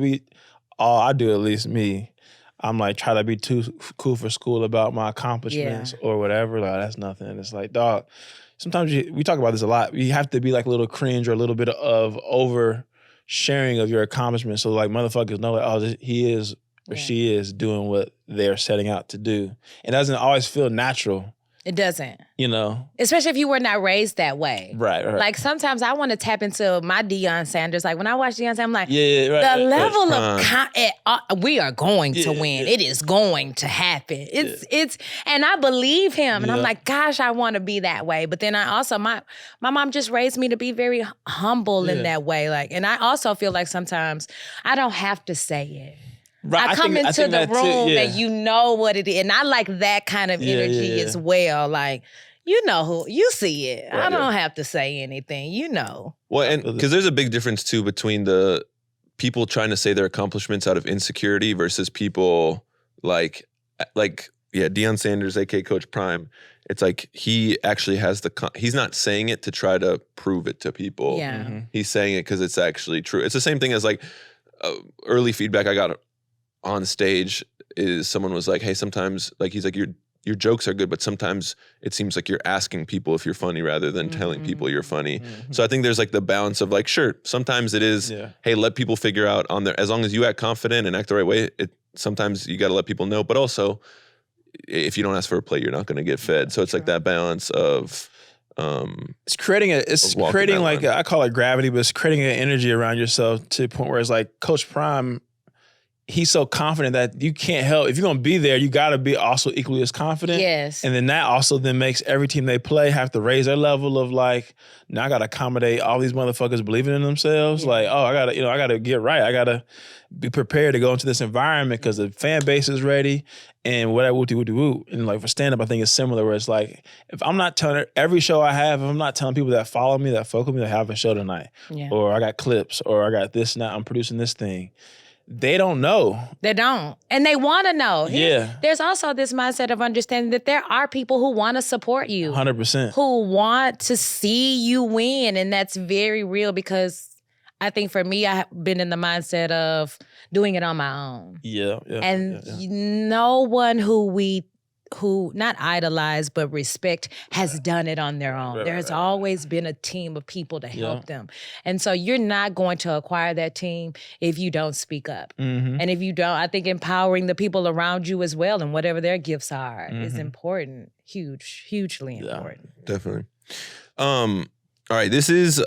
B: I do, at least me, I'm like try to be too cool for school about my accomplishments or whatever. Like that's nothing. And it's like, dog, sometimes we talk about this a lot. You have to be like a little cringe or a little bit of over sharing of your accomplishments, so like motherfuckers know that he is or she is doing what they're setting out to do. It doesn't always feel natural.
A: It doesn't.
B: Especially
A: if you were not raised that way.
B: Right.
A: Like sometimes I want to tap into my Deion Sanders. Like when I watch Deion Sanders, I'm like,
B: the
A: level of we are going to win. It is going to happen. It's and I believe him. And I'm like, gosh, I want to be that way. But then I also my mom just raised me to be very humble in that way. Like, and I also feel like sometimes I don't have to say it. Right. I come into the room and you know what it is. And I like that kind of energy as well. Like, you know who, you see it. Right, I don't have to say anything,
C: Well, and because there's a big difference too between the people trying to say their accomplishments out of insecurity versus people like Deion Sanders, aka Coach Prime. It's like he actually has he's not saying it to try to prove it to people.
A: Yeah. Mm-hmm.
C: He's saying it because it's actually true. It's the same thing as like early feedback I got on stage is someone was like, hey, sometimes like he's like your jokes are good, but sometimes it seems like you're asking people if you're funny rather than telling people you're funny. Mm-hmm. So I think there's like the balance of like, sure, sometimes it is, hey, let people figure out on their, as long as you act confident and act the right way, sometimes you got to let people know, but also if you don't ask for a plate, you're not going to get fed. So it's like that balance of,
B: it's creating like I call it gravity, but it's creating an energy around yourself to the point where it's like Coach Prime, he's so confident that you can't help. If you're going to be there, you got to be also equally as confident.
A: Yes.
B: And then that also then makes every team they play have to raise their level of like, now I got to accommodate all these motherfuckers believing in themselves. Yeah. Like, I got to get right. I got to be prepared to go into this environment because the fan base is ready and whatever, woo-de-woo-de-woo. And like for stand-up, I think it's similar where it's like, if I'm not telling every show I have, if I'm not telling people that follow me, that fuck with me, that have a show tonight, or I got clips, or I got this now, I'm producing this thing. They don't know.
A: They don't. And they want to know.
B: Yeah.
A: There's also this mindset of understanding that there are people who want to support you.
B: 100%.
A: Who want to see you win. And that's very real because I think for me, I've been in the mindset of doing it on my own.
B: Yeah.
A: And no one who not idolize, but respect has done it on their own. There's always been a team of people to help them. And so you're not going to acquire that team if you don't speak up. Mm-hmm. And if you don't, I think empowering the people around you as well and whatever their gifts are is important. Hugely important.
C: Definitely. All right, this is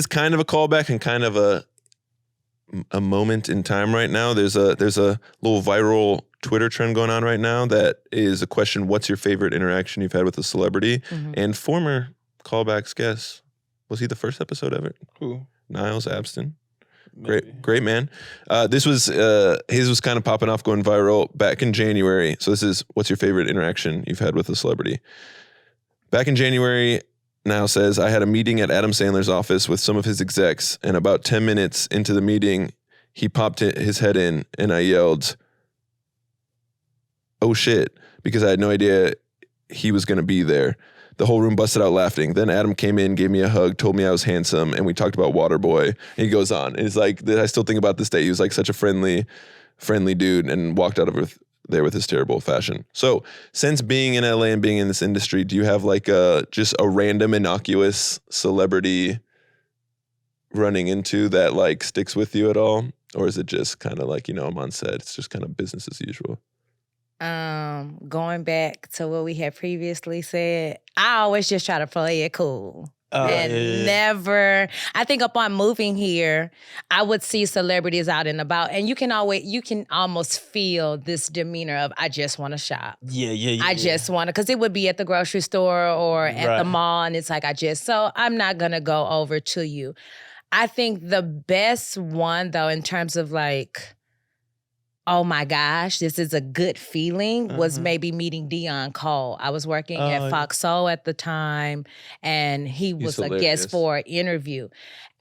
C: kind of a callback and kind of a moment in time right now. There's a little viral Twitter trend going on right now that is a question, what's your favorite interaction you've had with a celebrity? Mm-hmm. And former Callbacks guest, was he the first episode ever?
B: Who?
C: Niles Abston. Great man. This was, his was kind of popping off, going viral back in January. So this is, what's your favorite interaction you've had with a celebrity? Back in January, Niles says, I had a meeting at Adam Sandler's office with some of his execs, and about 10 minutes into the meeting, he popped his head in, and I yelled, oh shit, because I had no idea he was going to be there. The whole room busted out laughing. Then Adam came in, gave me a hug, told me I was handsome, and we talked about Waterboy. And he goes on. And he's like, I still think about this day. He was like such a friendly dude and walked out of there with his terrible fashion. So since being in LA and being in this industry, do you have like just a random innocuous celebrity running into that like sticks with you at all? Or is it just kind of like, I'm on set, it's just kind of business as usual?
A: Going back to what we had previously said, I always just try to play it cool. Never, I think upon moving here, I would see celebrities out and about, and you can almost feel this demeanor of, I just want to shop. I just want to, because it would be at the grocery store or at the mall, and it's like, so I'm not going to go over to you. I think the best one, though, in terms of like, oh my gosh, this is a good feeling, was maybe meeting Dion Cole. I was working at Fox Soul at the time, and he was a guest for an interview.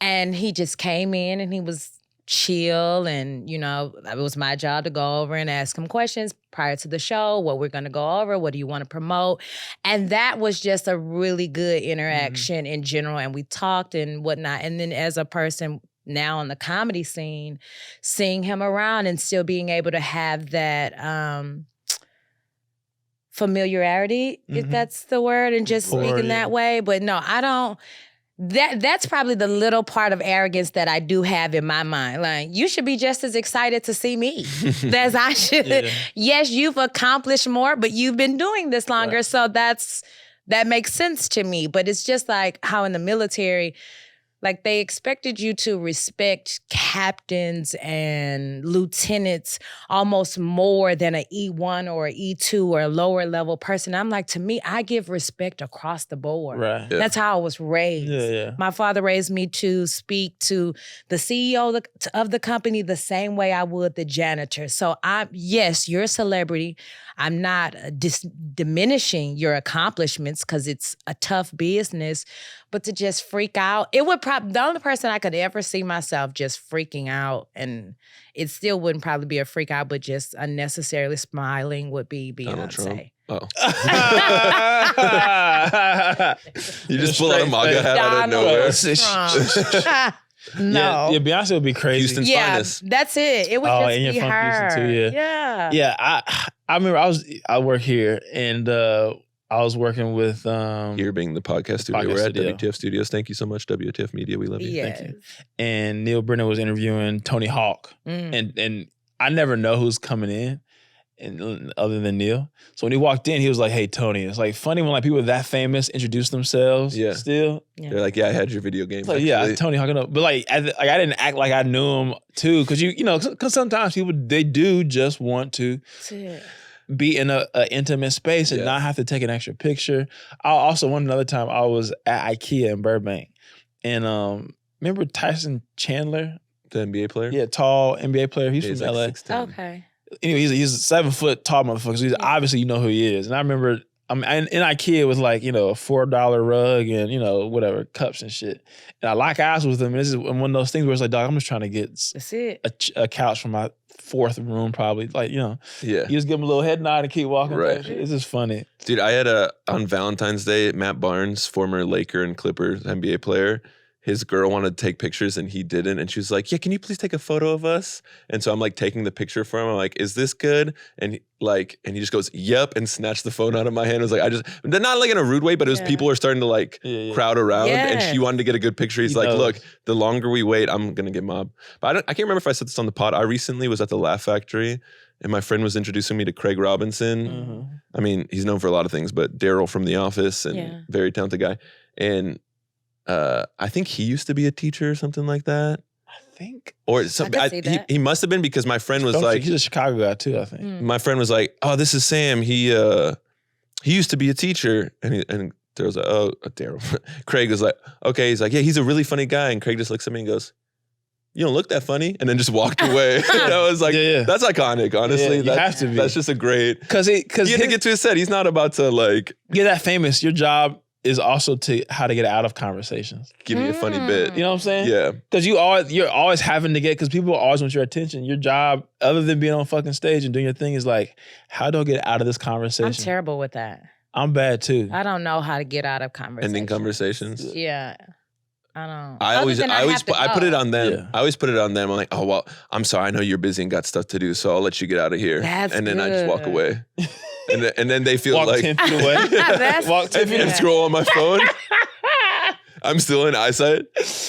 A: And he just came in and he was chill, and it was my job to go over and ask him questions prior to the show, what we're going to go over, what do you want to promote? And that was just a really good interaction in general, and we talked and whatnot. And then as a person now on the comedy scene, seeing him around and still being able to have that familiarity, if that's the word, and just speaking that way. But no, I don't. That's probably the little part of arrogance that I do have in my mind. Like, you should be just as excited to see me as I should. Yeah. Yes, you've accomplished more, but you've been doing this longer. Right. So that makes sense to me. But it's just like how in the military, like they expected you to respect captains and lieutenants almost more than an E1 or an E2 or a lower level person. I'm like, to me, I give respect across the board. Right. Yeah. That's how I was raised. Yeah. My father raised me to speak to the CEO of the company the same way I would the janitor. So yes, you're a celebrity. I'm not diminishing your accomplishments because it's a tough business, but to just freak out, it would the only person I could ever see myself just freaking out, and it still wouldn't probably be a freak out, but just unnecessarily smiling would be Beyonce.
C: Oh. You just pull out a MAGA hat out of nowhere.
A: No.
B: Yeah, Beyonce would be crazy.
C: Houston's finest.
A: That's it. It would just be her.
B: Houston too, yeah. I remember I work here, and I was working with
C: here being the podcast studio. We're at WTF Studios. Thank you so much, WTF Media. We love you.
A: Yes.
C: Thank you.
B: And Neil Brennan was interviewing Tony Hawk, and I never know who's coming in, and other than Neil. So when he walked in, he was like, "Hey, Tony." It's like funny when like people that famous introduce themselves.
C: Yeah.
B: Still,
C: they're like, "Yeah, I had your video game."
B: Like, yeah, Tony Hawk. But like I didn't act like I knew him too, because because sometimes people they do just want to be in a intimate space and not have to take an extra picture. I also one another time I was at IKEA in Burbank, and remember Tyson Chandler,
C: the NBA player?
B: Yeah, tall NBA player. He's from LA.
C: 6'10".
A: Okay.
B: Anyway, he's a 7 foot tall motherfucker. So he's obviously you know who he is. And I remember in IKEA with like, a $4 rug and, whatever, cups and shit. And I lock eyes with him. And this is one of those things where it's like, dog, I'm just trying to get a couch from my fourth room probably. Like,
C: Yeah.
B: You just give him a little head nod and keep walking.
C: Right.
B: It's just funny.
C: Dude, I had on Valentine's Day, Matt Barnes, former Laker and Clippers NBA player, his girl wanted to take pictures and he didn't. And she was like, yeah, can you please take a photo of us? And so I'm like taking the picture for him. I'm like, is this good? And he just goes, yep, and snatched the phone out of my hand. It was like, not like in a rude way, but it was people are starting to crowd around. And she wanted to get a good picture. He's like, look, the longer we wait, I'm going to get mobbed. But I can't remember if I said this on the pod. I recently was at the Laugh Factory and my friend was introducing me to Craig Robinson. Mm-hmm. I mean, he's known for a lot of things, but Daryl from The Office and very talented guy. And I think he used to be a teacher or something like that.
B: I think.
C: Or something. He must have been because my friend was like.
B: He's a Chicago guy too, I think.
C: My friend was like, oh, this is Sam. He used to be a teacher. And Daryl's like, oh, Daryl. Craig was like, okay. He's like, yeah, he's a really funny guy. And Craig just looks at me and goes, you don't look that funny. And then just walked away. And I was like, that's iconic, honestly.
B: Yeah, you have to be.
C: That's just a great.
B: Because he had
C: to get to his set. He's not about to like.
B: Get that famous. Your job is also how to get out of conversations.
C: Give me a funny bit.
B: You know what I'm saying?
C: Yeah.
B: Because you're always having to because people always want your attention. Your job, other than being on fucking stage and doing your thing, is like, how do I get out of this conversation?
A: I'm terrible with that.
B: I'm bad too.
A: I don't know how to get out of conversations.
C: Ending conversations?
A: Yeah. I don't.
C: I put it on them. Yeah. I always put it on them. I'm like, oh, well, I'm sorry. I know you're busy and got stuff to do, so I'll let you get out of here. And then I just walk away. And then they feel
B: walk
C: like
B: 10 feet away.
A: Walk 10 feet
C: and scroll on my phone. I'm still in eyesight.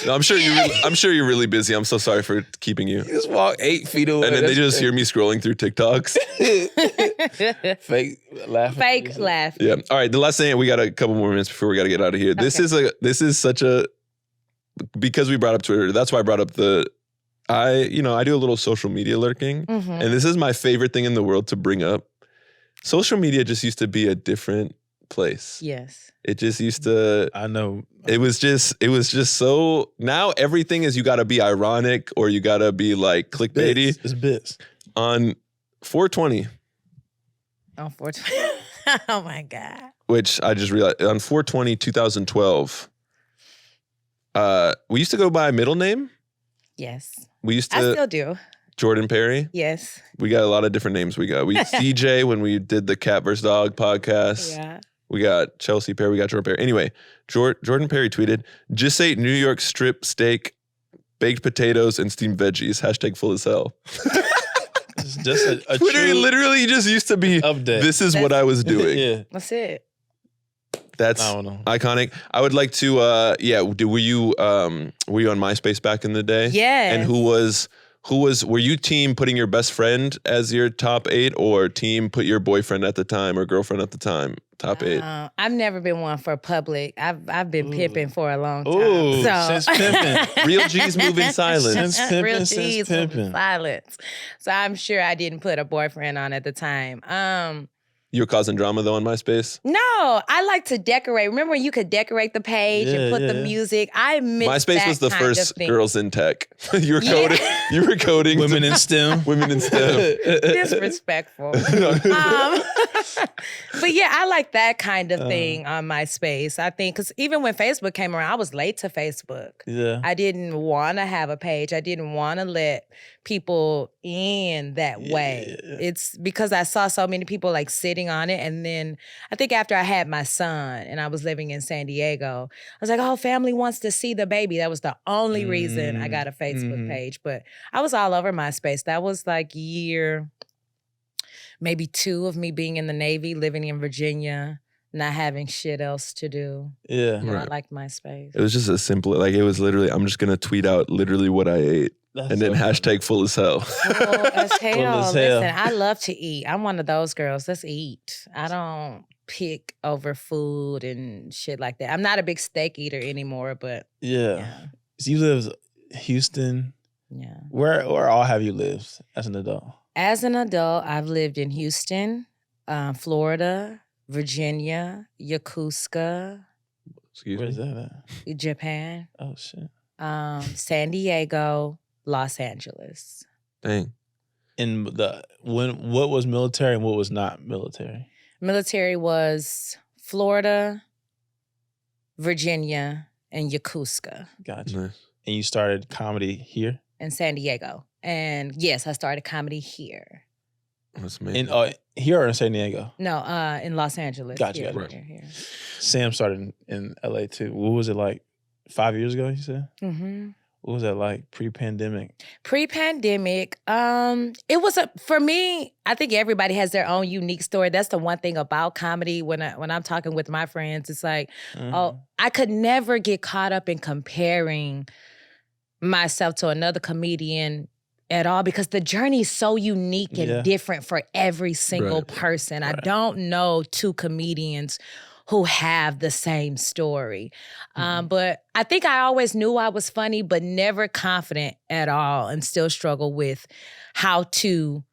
C: No, I'm sure you're really busy. I'm so sorry for keeping you.
B: You just walk 8 feet away.
C: And then they just hear me scrolling through TikToks.
B: Fake laughing.
A: Fake laugh.
C: Yeah. All right. The last thing, we got a couple more minutes before we got to get out of here. Okay. This is such a, because we brought up Twitter. That's why I brought up I do a little social media lurking. Mm-hmm. And this is my favorite thing in the world to bring up. Social media just used to be a different place.
A: Yes.
C: It just used to.
B: I know.
C: It was just so. Now everything is you got to be ironic or you got to be like clickbaity.
B: It's bits.
C: On 420.
A: On 420. Oh my God.
C: Which I just realized on 420 2012. We used to go by a middle name.
A: Yes.
C: We used to.
A: I still do.
C: Jordan Perry.
A: Yes.
C: We got a lot of different names. We CJ when we did the Cat vs. Dog podcast.
A: Yeah.
C: We got Chelcye Perry. We got Jordan Perry. Anyway, Jordan Perry tweeted, just ate New York strip steak, baked potatoes, and steamed veggies. #full as hell.
B: It's just a
C: Twitter literally just used to be,
B: update.
C: This is what I was doing.
B: Yeah.
A: That's it.
C: That's iconic. I would like to, were you on MySpace back in the day?
A: Yeah.
C: And were you team putting your best friend as your top 8 or team put your boyfriend at the time or girlfriend at the time, top 8?
A: I've never been one for public. I've been pimping for a long time.
B: Ooh, since pimping.
C: Real G's move in silence.
B: Since pimping.
A: Silence. So I'm sure I didn't put a boyfriend on at the time.
C: You were causing drama though on MySpace?
A: No, I like to decorate. Remember when you could decorate the page and put the music? I miss
C: MySpace
A: that
C: was the
A: kind
C: first
A: of thing.
C: girls in tech. You were coding. You were coding.
B: Women in STEM.
C: Women in STEM.
A: Disrespectful. But yeah, I like that kind of thing on MySpace. I think because even when Facebook came around, I was late to Facebook.
B: Yeah.
A: I didn't want to have a page. I didn't want to let people in that way. It's because I saw so many people like sitting on it. And then I think after I had my son and I was living in San Diego, I was like, oh, family wants to see the baby. That was the only reason I got a Facebook page. But I was all over MySpace. That was like year maybe 2 of me being in the Navy, living in Virginia, not having shit else to do.
B: Yeah.
A: I liked MySpace.
C: It was just a simple, like it was literally, I'm just going to tweet out literally what I ate. And then hashtag full as hell.
A: Full as hell. Listen, I love to eat. I'm one of those girls. Let's eat. I don't pick over food and shit like that. I'm not a big steak eater anymore, but
B: yeah. So you live in Houston.
A: Yeah.
B: Where all have you lived as an adult?
A: As an adult, I've lived in Houston, Florida, Virginia, Yokosuka.
C: Excuse
B: Where's
C: me?
B: that at?
A: Japan.
B: Oh shit.
A: San Diego, Los Angeles.
C: Dang.
B: And what was military and what was not military?
A: Military was Florida, Virginia, and Yokosuka.
B: Gotcha.
C: Nice.
B: And you started comedy here?
A: In San Diego. And yes, I started comedy here.
C: That's amazing.
B: Here or in San Diego?
A: No, in Los Angeles.
B: Gotcha.
A: Here.
B: Sam started in LA too. What was it like 5 years ago, you said?
A: Mm-hmm.
B: What was that like pre-pandemic?
A: Pre-pandemic, it was for me, I think everybody has their own unique story. That's the one thing about comedy when I'm talking with my friends. It's like, oh, I could never get caught up in comparing myself to another comedian at all because the journey is so unique and different for every single person. I don't know 2 comedians who have the same story. But I think I always knew I was funny, but never confident at all and still struggle with how to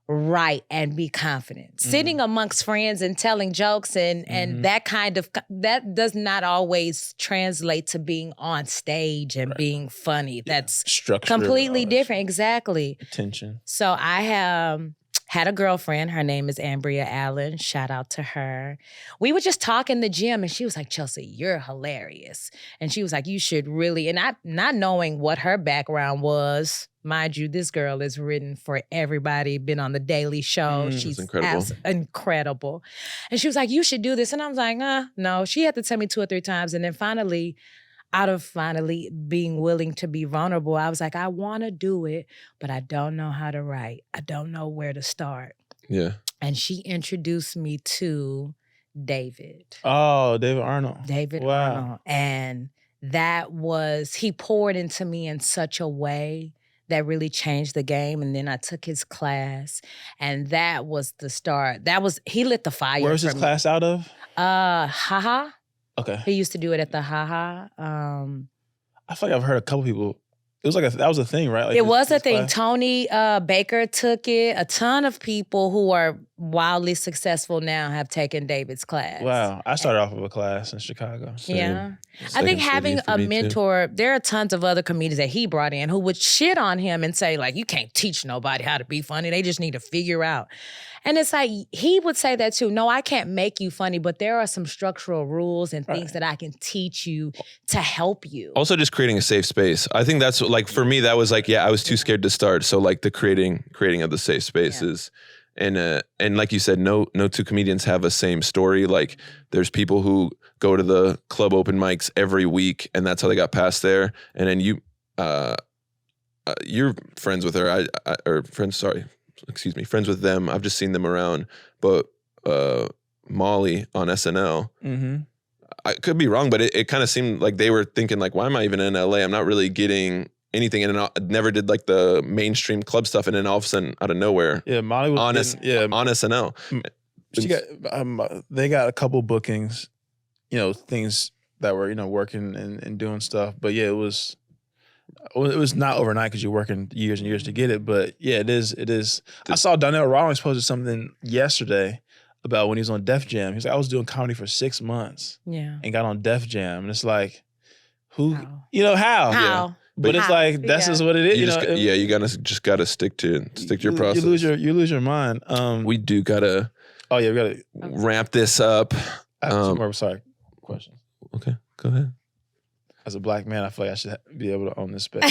A: write and be confident. Sitting amongst friends and telling jokes and that kind of, that does not always translate to being on stage and being funny. That's completely different. Exactly.
B: Attention.
A: So I have had a girlfriend. Her name is Ambria Allen. Shout out to her. We would just talk in the gym and she was like, Chelcye, you're hilarious. And she was like, you should really, and I, not knowing what her background was, mind you, this girl is written for everybody, been on The Daily Show. She's incredible. And she was like, you should do this. And I was like, no. She had to tell me 2 or 3 times. And then finally, out of finally being willing to be vulnerable, I was like, I want to do it, but I don't know how to write. I don't know where to start.
C: Yeah.
A: And she introduced me to David.
B: Oh, David Arnold.
A: Arnold. And that was, he poured into me in such a way that really changed the game. And then I took his class and that was the start. He lit the fire.
B: Where's his class out of?
A: Haha.
B: Okay.
A: He used to do it at the Haha.
B: I feel like I've heard a couple people. It was like that was a thing, right? Like
A: it was a thing.
B: Class.
A: Tony Baker took it. A ton of people who are wildly successful now have taken David's class.
B: Wow. I started off with a class in Chicago.
A: Yeah. I think having a mentor, there are tons of other comedians that he brought in who would shit on him and say, like, you can't teach nobody how to be funny. They just need to figure out. And it's like, he would say that too. No, I can't make you funny, but there are some structural rules and things that I can teach you to help you.
C: Also just creating a safe space. I think that's like, for me, that was like, I was too scared to start. So like the creating of the safe spaces. And like you said, no 2 comedians have a same story. Like there's people who go to the club open mics every week and that's how they got past there. And then you're friends with her, friends with them. I've just seen them around. But Molly on SNL, I could be wrong, but it kind of seemed like they were thinking like, why am I even in LA? I'm not really getting anything. And I never did like the mainstream club stuff. And then all of a sudden, out of nowhere,
B: Molly was
C: on SNL.
B: She got they got a couple bookings, things that were working and doing stuff. But yeah, it was not overnight because you're working years and years to get it. But yeah, it is. I saw Donnell Rawlings posted something yesterday about when he was on Def Jam. He was like, I was doing comedy for 6 months.
A: Yeah.
B: And got on Def Jam. And it's like, how?
A: How?
B: Yeah. But it's like, that's just what it is.
C: You gotta stick to your process.
B: You lose your mind.
C: We do gotta
B: we gotta
C: wrap this up.
B: I have two more questions.
C: Okay, go ahead.
B: As a black man, I feel like I should be able to own this space.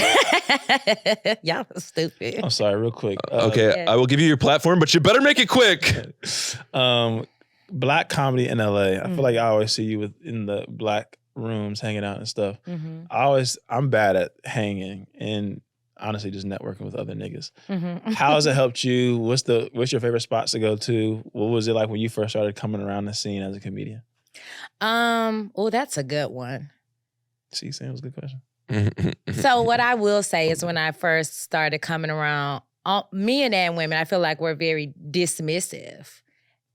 A: Y'all stupid.
B: I'm sorry, real quick.
C: Okay, I will give you your platform, but you better make it quick.
B: Black comedy in LA. I feel like I always see you in the black rooms hanging out and stuff. I'm bad at hanging and honestly just networking with other niggas. How has it helped you? What's your favorite spots to go to? What was it like when you first started coming around the scene as a comedian?
A: That's a good one.
B: See, Sam, was a good question.
A: So what I will say is when I first started coming around, men and women, I feel like we're very dismissive.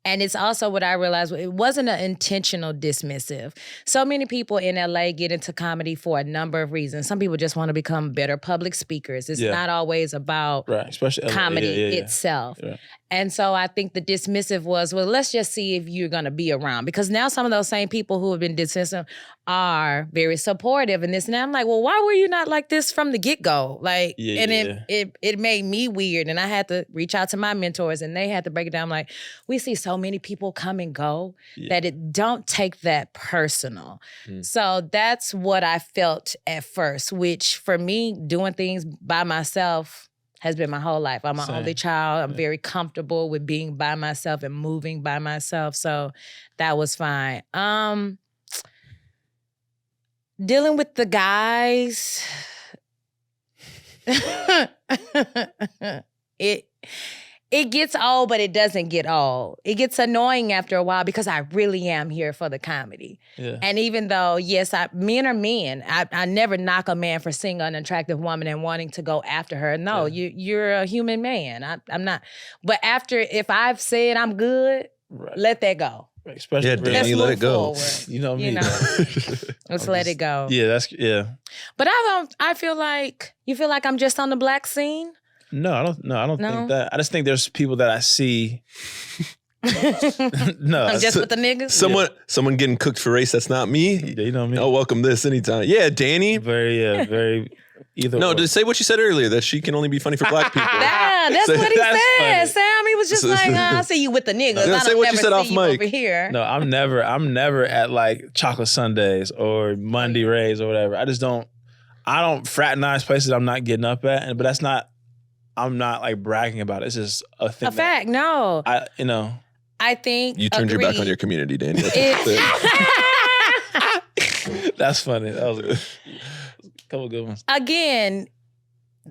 A: And it's also what I realized, it wasn't an intentional dismissive. So many people in LA get into comedy for a number of reasons. Some people just want to become better public speakers. It's not always about
B: especially
A: comedy itself. Yeah. And so I think the dismissive was, well, let's just see if you're going to be around. Because now some of those same people who have been dismissive are very supportive and this and that. I'm like, well, why were you not like this from the get-go? Like, it made me weird. And I had to reach out to my mentors and they had to break it down. Like, we see so many people come and go that it don't take that personal. So that's what I felt at first, which for me, doing things by myself has been my whole life. I'm an only child. I'm very comfortable with being by myself and moving by myself. So that was fine. Dealing with the guys, it gets old, but it doesn't get old. It gets annoying after a while because I really am here for the comedy. Yeah. And even though, yes, men are men. I never knock a man for seeing an attractive woman and wanting to go after her. No, you're a human man. I'm not. But if I've said I'm good, let that go.
B: Especially
C: Danny, let it go.
A: Forward.
B: You know me.
A: Let's let it go.
B: Yeah,
A: But I feel like, you feel like I'm just on the black scene?
B: No, I don't think that. I just think there's people that I see. No,
A: I'm just with the niggas.
C: Someone getting cooked for race. That's not me.
B: Yeah, you know me.
C: I'll welcome this anytime. Yeah, Danny.
B: Very. Either.
C: No, just say what you said earlier, that she can only be funny for black people.
A: Yeah, that's what he said. Funny. Sam, he was just like, I see you with the niggas.
C: No, say what you said off mic.
A: Over here.
B: No, I'm never at like Chocolate Sundays or Monday Rays or whatever. I don't fraternize places I'm not getting up at, but that's not. I'm not like bragging about it. It's just a thing.
A: A fact, no. I think
C: you turned your back on your community, Danny.
B: That's funny. That was a couple good ones.
A: Again,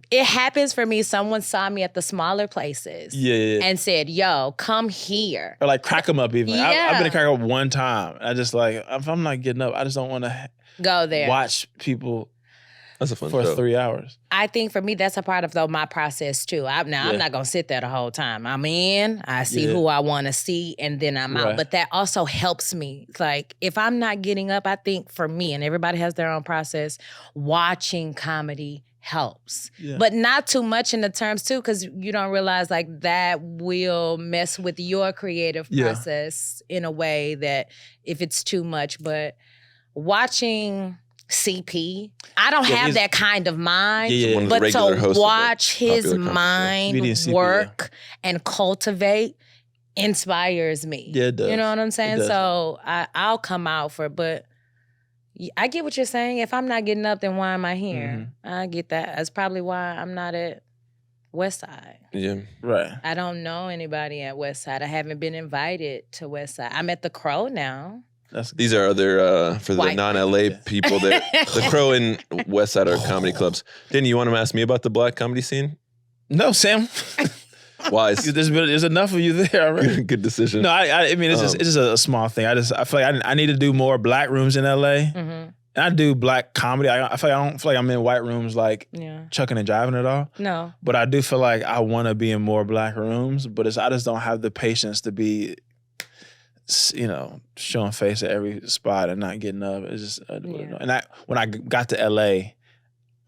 A: it happens for me. Someone saw me at the smaller places, and said, "Yo, come here."
B: Or like crack them up. Even I've been to crack up one time. I just like if I'm not getting up, I just don't want to
A: go there.
B: Watch people.
C: That's a fun
B: for
C: show.
B: 3 hours.
A: I think for me, that's a part of my process too. I'm not going to sit there the whole time. I'm in, I see who I want to see, and then I'm out. But that also helps me. Like, if I'm not getting up, I think for me, and everybody has their own process, watching comedy helps. Yeah. But not too much in the terms too, because you don't realize like that will mess with your creative process in a way that if it's too much. But watching CP, I don't have that kind of mind, but to watch his mind work and cultivate inspires me.
B: Yeah, it does.
A: You know what I'm saying? So I'll come out for it, but I get what you're saying. If I'm not getting up, then why am I here? I get that. That's probably why I'm not at West Side.
C: Yeah.
B: Right.
A: I don't know anybody at West Side. I haven't been invited to West Side. I'm at the Crow now.
C: These are other, for the non-LA people, that the Crow and West Side are comedy clubs. Danny, you want to ask me about the black comedy scene?
B: No, Sam.
C: Why?
B: There's enough of you there already.
C: Good decision.
B: No, I mean, it's just a small thing. I feel like I need to do more black rooms in LA. And I do black comedy. I feel like I don't feel like I'm in white rooms like chucking and jiving at all.
A: No.
B: But I do feel like I want to be in more black rooms, but I just don't have the patience to be, showing face at every spot and not getting up. It's just, and when I got to LA,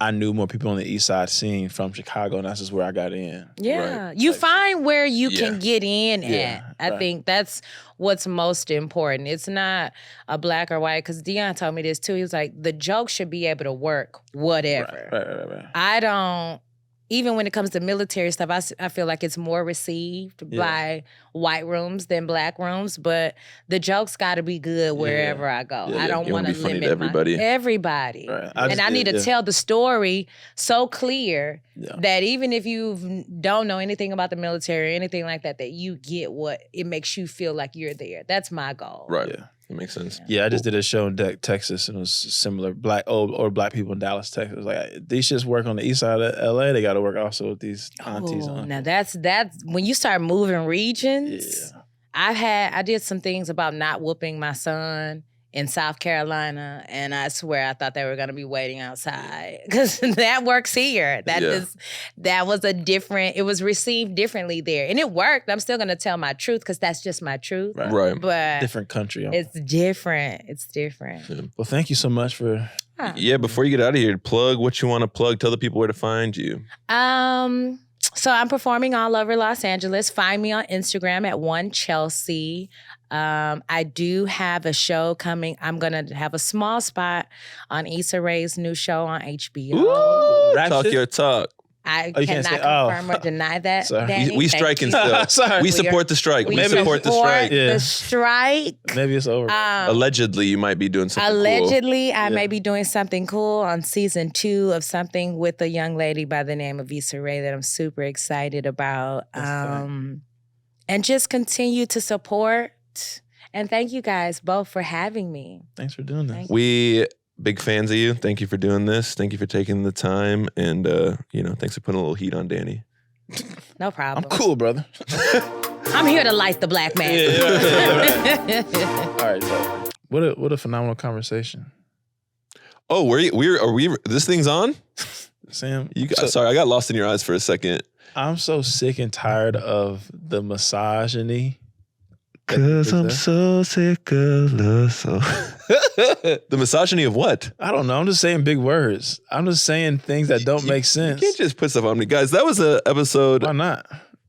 B: I knew more people on the East Side scene from Chicago, and that's just where I got in.
A: Yeah.
B: Right?
A: You find where you can get in
B: Yeah,
A: at. I think that's what's most important. It's not a black or white, because Dion told me this too. He was like, the joke should be able to work whatever.
B: Right.
A: I don't, even when it comes to military stuff, I feel like it's more received by white rooms than black rooms, but the joke's got to be good wherever I go. I don't want to limit everybody. Right. I need to tell the story so clear that even if you don't know anything about the military or anything like that, that you get what it makes you feel like you're there. That's my goal.
C: Right. Yeah. That makes sense.
B: Yeah, I just did a show in Texas, and it was similar. Black people in Dallas, Texas. It was like, these shits work on the east side of LA. They got to work also with these aunties.
A: Now that's when you start moving regions. Yeah. I did some things about not whooping my son in South Carolina, and I swear I thought they were going to be waiting outside, because that works here. That was it was received differently there, and it worked. I'm still going to tell my truth, because that's just my truth.
C: Right.
A: But
B: different country.
A: It's different. It's different.
B: Yeah. Well, thank you so much for...
C: Yeah, before you get out of here, plug what you want to plug. Tell the people where to find you.
A: So I'm performing all over Los Angeles. Find me on Instagram at @1Chelcye. I do have a show coming. I'm going to have a small spot on Issa Rae's new show on HBO.
C: Ooh, talk your talk.
A: I cannot confirm or deny that. Danny.
C: We striking still. Sorry. We support the strike. We support the strike.
A: The strike.
B: Maybe it's over.
C: Allegedly, you might be doing something
A: Allegedly, I may be doing something cool on season 2 of something with a young lady by the name of Issa Rae that I'm super excited about. And just continue to support. And thank you guys both for having me.
B: Thanks for doing this.
C: We big fans of you. Thank you for doing this. Thank you for taking the time. And, thanks for putting a little heat on Danny.
A: No problem.
B: I'm cool, brother.
A: I'm here to light the black man.
B: All right, so what a phenomenal conversation.
C: Oh, are we this thing's on?
B: Sam,
C: sorry, I got lost in your eyes for a second.
B: I'm so sick and tired of the misogyny.
C: Cause I'm so sick of love. The misogyny of what?
B: I don't know. I'm just saying big words. I'm just saying things that don't make sense.
C: You can't just put stuff on me. Guys, that was an episode.
B: Why not?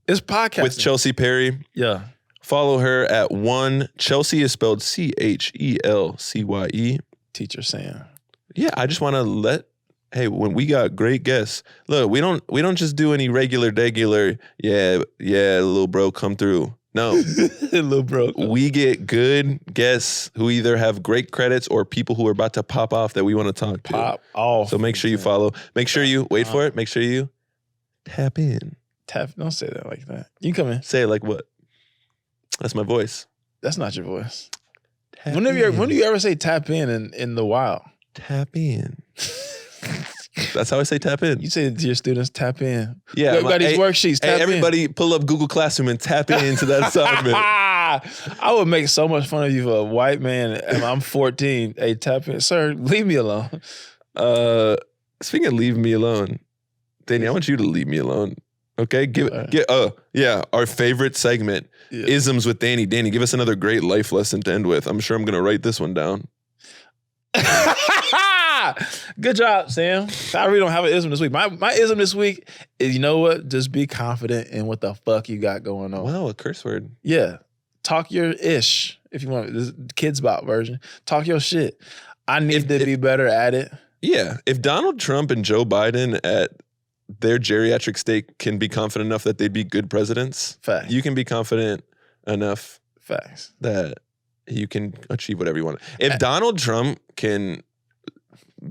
B: It's podcasting.
C: With Chelcye Perry.
B: Yeah.
C: Follow her at @1Chelcye is spelled CHELCYE.
B: Teacher Sam.
C: Yeah, I just want to hey, when we got great guests, look, we don't just do any regular, little bro, come through. No.
B: Little bro.
C: We get good guests who either have great credits or people who are about to pop off that we want to talk to.
B: Pop off.
C: So make sure you follow. Make sure you, wait for it, make sure you tap in.
B: Don't say that like that. You come in.
C: Say it like what? That's my voice.
B: That's not your voice. When do you ever say tap in the wild?
C: Tap in. That's how I say tap in.
B: You say to your students, tap in.
C: Yeah.
B: We've got these worksheets, tap in.
C: Everybody pull up Google Classroom and tap into that assignment.
B: I would make so much fun of you for a white man. And I'm 14. Hey, tap in. Sir, leave me alone.
C: Speaking of leave me alone, Danny, I want you to leave me alone. Okay? Our favorite segment, Isms with Danny. Danny, give us another great life lesson to end with. I'm sure I'm going to write this one down.
B: Good job, Sam. I really don't have an ism this week. My ism this week is, you know what? Just be confident in what the fuck you got going on.
C: Wow, a curse word.
B: Yeah. Talk your ish, if you want. This is the Kids Bop version. Talk your shit. I need to be better at it.
C: Yeah. If Donald Trump and Joe Biden at their geriatric state can be confident enough that they'd be good presidents,
B: facts.
C: You can be confident enough
B: facts
C: that you can achieve whatever you want. If Donald Trump can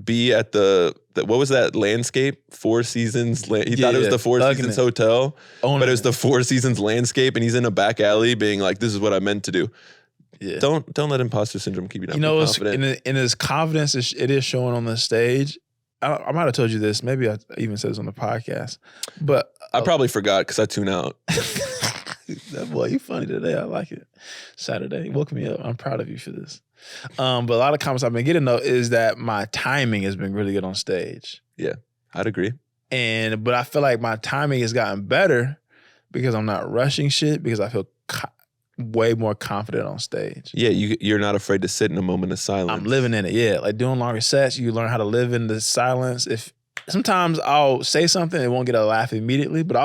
C: be at what was that landscape? Four Seasons. He thought it was the Four Seasons Hotel, but it was the Four Seasons landscape, and he's in a back alley being like, "This is what I meant to do." Yeah. Don't let imposter syndrome keep you down.
B: You know, in his confidence, it is showing on the stage. I might have told you this. Maybe I even said this on the podcast, but
C: I probably forgot because I tune out.
B: That boy, you funny today. I like it. Saturday, you woke me up. I'm proud of you for this. But a lot of comments I've been getting though is that my timing has been really good on stage.
C: Yeah, I'd agree.
B: But I feel like my timing has gotten better because I'm not rushing shit, because I feel way more confident on stage.
C: Yeah, you're not afraid to sit in a moment of silence.
B: I'm living in it. Yeah, like doing longer sets, you learn how to live in the silence. sometimes I'll say something and won't get a laugh immediately, but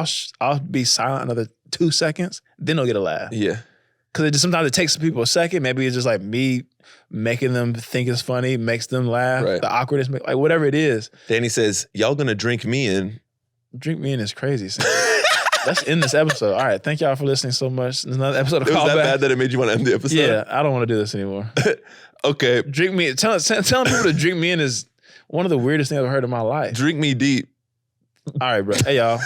B: I'll be silent another 2 seconds, then they'll get a laugh.
C: Yeah.
B: Because sometimes it takes people a second. Maybe it's just like me making them think it's funny, makes them laugh. Right. The awkwardness, like whatever it is.
C: Danny says, y'all gonna drink me in.
B: Drink me in is crazy. Let's end this episode. All right. Thank y'all for listening so much. There's another episode of Callbacks.
C: Was that bad that it made you want to end the episode?
B: Yeah, I don't want to do this anymore.
C: Okay.
B: Drink me. Telling people to drink me in is one of the weirdest things I've heard in my life.
C: Drink me deep.
B: All right, bro. Hey, y'all.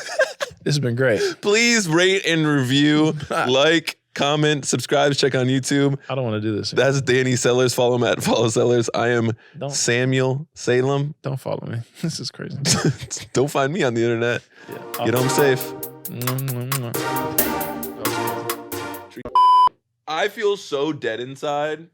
B: This has been great.
C: Please rate and review, like, comment, subscribe, check on YouTube.
B: I don't want to do this anymore.
C: That's Danny Sellers. Follow him at Follow Sellers. I am Samuel Salem.
B: Don't follow me. This is crazy.
C: Don't find me on the internet. Yeah, get home safe. I feel so dead inside.